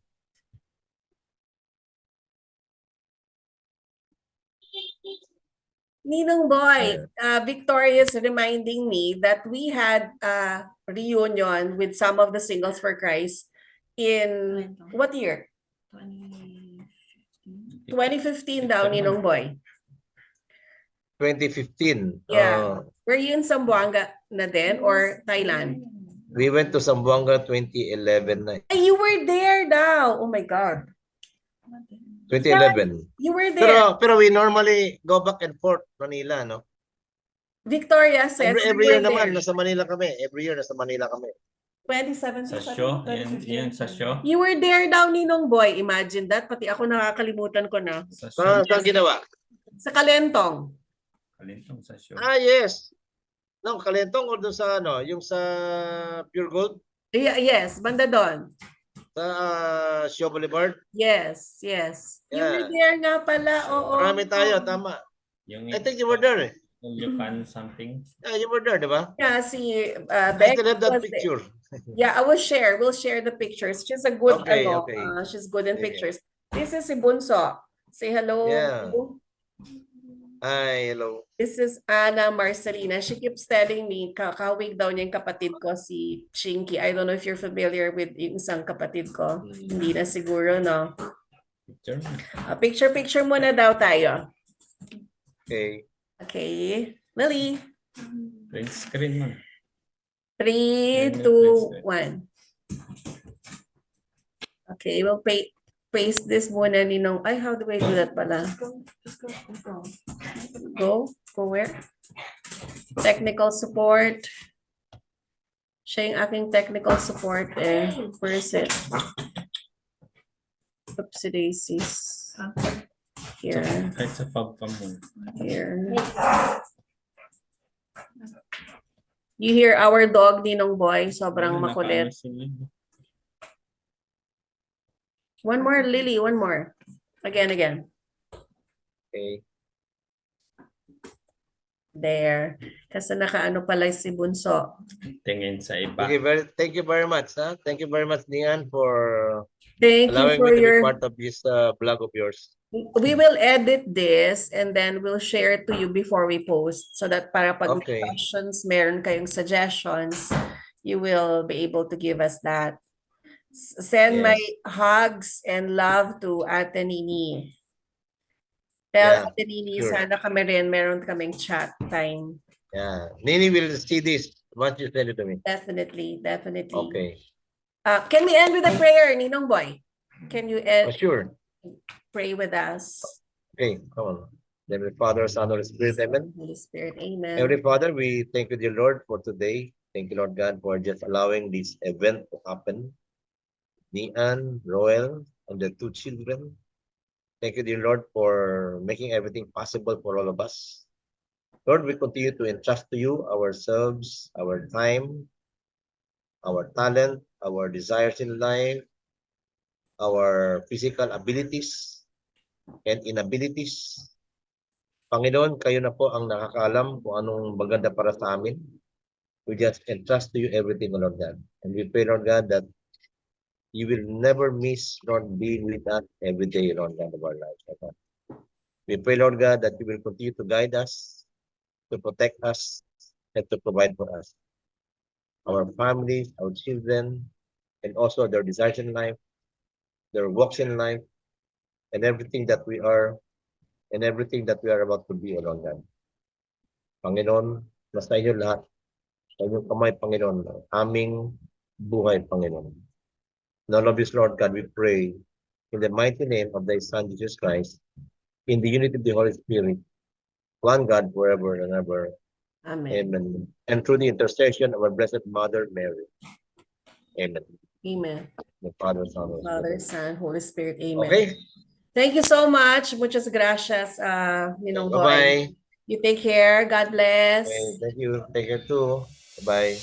Ninong Boy, Victoria is reminding me that we had a reunion with some of the Singles for Christ in what year? 2015. 2015 daw, Ninong Boy. 2015. Yeah. Were you in Zamboanga na din or Thailand? We went to Zamboanga 2011 na. Ay, you were there daw. Oh my God. 2011. You were there. Pero we normally go back and forth Manila, no? Victoria says Every you year were naman, there. nasa Manila kami. Every year, nasa Manila kami. 2017. Sa show? Yan sa show? You were there daw, Ninong Boy. Imagine that. Pati ako nakakalimutan ko na. Sa show? Saan ginawa? Sa Kalentong. Kalintong sa show. Yes. No, Kalentong o doon sa ano, yung sa Pure Gold? Yeah, yes, banda doon. Sa Shaw Boulevard? Yes, yes. You were Yeah. there nga pala. Oo. Marami tayo, tama. Yung I think you were there eh. you can something. Yeah, you were there, di ba? Yeah, si I Becky still have that was there. picture. Yeah, I will share. We'll share the pictures. She's a good, Okay, ano, okay. she's good in Sige. pictures. This is si Bunso. Say hello. Yeah. Hi, hello. This is Ana Marcelina. She keeps telling me, kakawig daw niya yung kapatid ko, si Chinky. I don't know if you're familiar with yung isang kapatid ko. Hindi na siguro, no? Picture. Picture muna daw tayo. Okay. Okay. Lily. Print screen man. 3, 2, 1. Okay, we'll paste this muna Ninong. Ay, how do I do that pala? Go? Go where? Technical support. Siya yung aking technical support eh. Where is it? Oopsie daisies. Here. Kahit sa pagpam mo. Here. You hear our dog, Ninong Boy? Sobrang makulit. One more, Lily. One more. Again. Okay. There. Kasi nakaano pala si Bunso. Tingin sa iba. Thank you very much. Thank you very much, Nian, for Thank you allowing for me to your... be part of this blog of yours. We will edit this and then we'll share it to you before we post so that para pag may Okay. questions, meron kayong suggestions, you will be able to give us that. Send my hugs and love to Ate Nini. Tell Yeah, Ate Nini, sure. sana kami rin, meron kaming chat time. Yeah. Nini will see this once you send it to me. Definitely. Okay. Can we end with a prayer, Ninong Boy? Can you Sure. pray with us? Okay, come on. Heavenly Father, Son, Holy Spirit, amen. Holy Spirit, amen. Heavenly Father, we thank you, dear Lord, for today. Thank you, Lord God, for just allowing this event to happen. Nian, Roel, and the 2 children. Thank you, dear Lord, for making everything possible for all of us. Lord, we continue to entrust to you ourselves, our time, our talent, our desires in life, our physical abilities and inabilities. Panginoon, kayo na po ang nakakaalam kung anong maganda para sa amin. We just entrust to you everything, Lord God. And we pray, Lord God, that you will never miss, Lord, being with us every day, Lord God, of our lives. Lord. We pray, Lord God, that you will continue to guide us, to protect us, and to provide for us. Our families, our children, and also their desires in life, their walks in life, and everything that we are, and everything that we are about to be, Lord God. Panginoon, nasa iyo lahat. Sa inyong kamay, Panginoon, ang aming buhay, Panginoon. In all of this, Lord God, we pray in the mighty name of thy Son, Jesus Christ, in the unity of the Holy Spirit, one God forever and ever. Amen. Amen. And through the intercession of our Blessed Mother, Mary. Amen. Amen. The Father, Son, and Father, Spirit. Son, Holy Spirit. Amen. Okay. Thank you so much. Muchas gracias, Ninong Boy. Bye-bye. You take care. God bless. Okay, thank you. Take care too. Bye.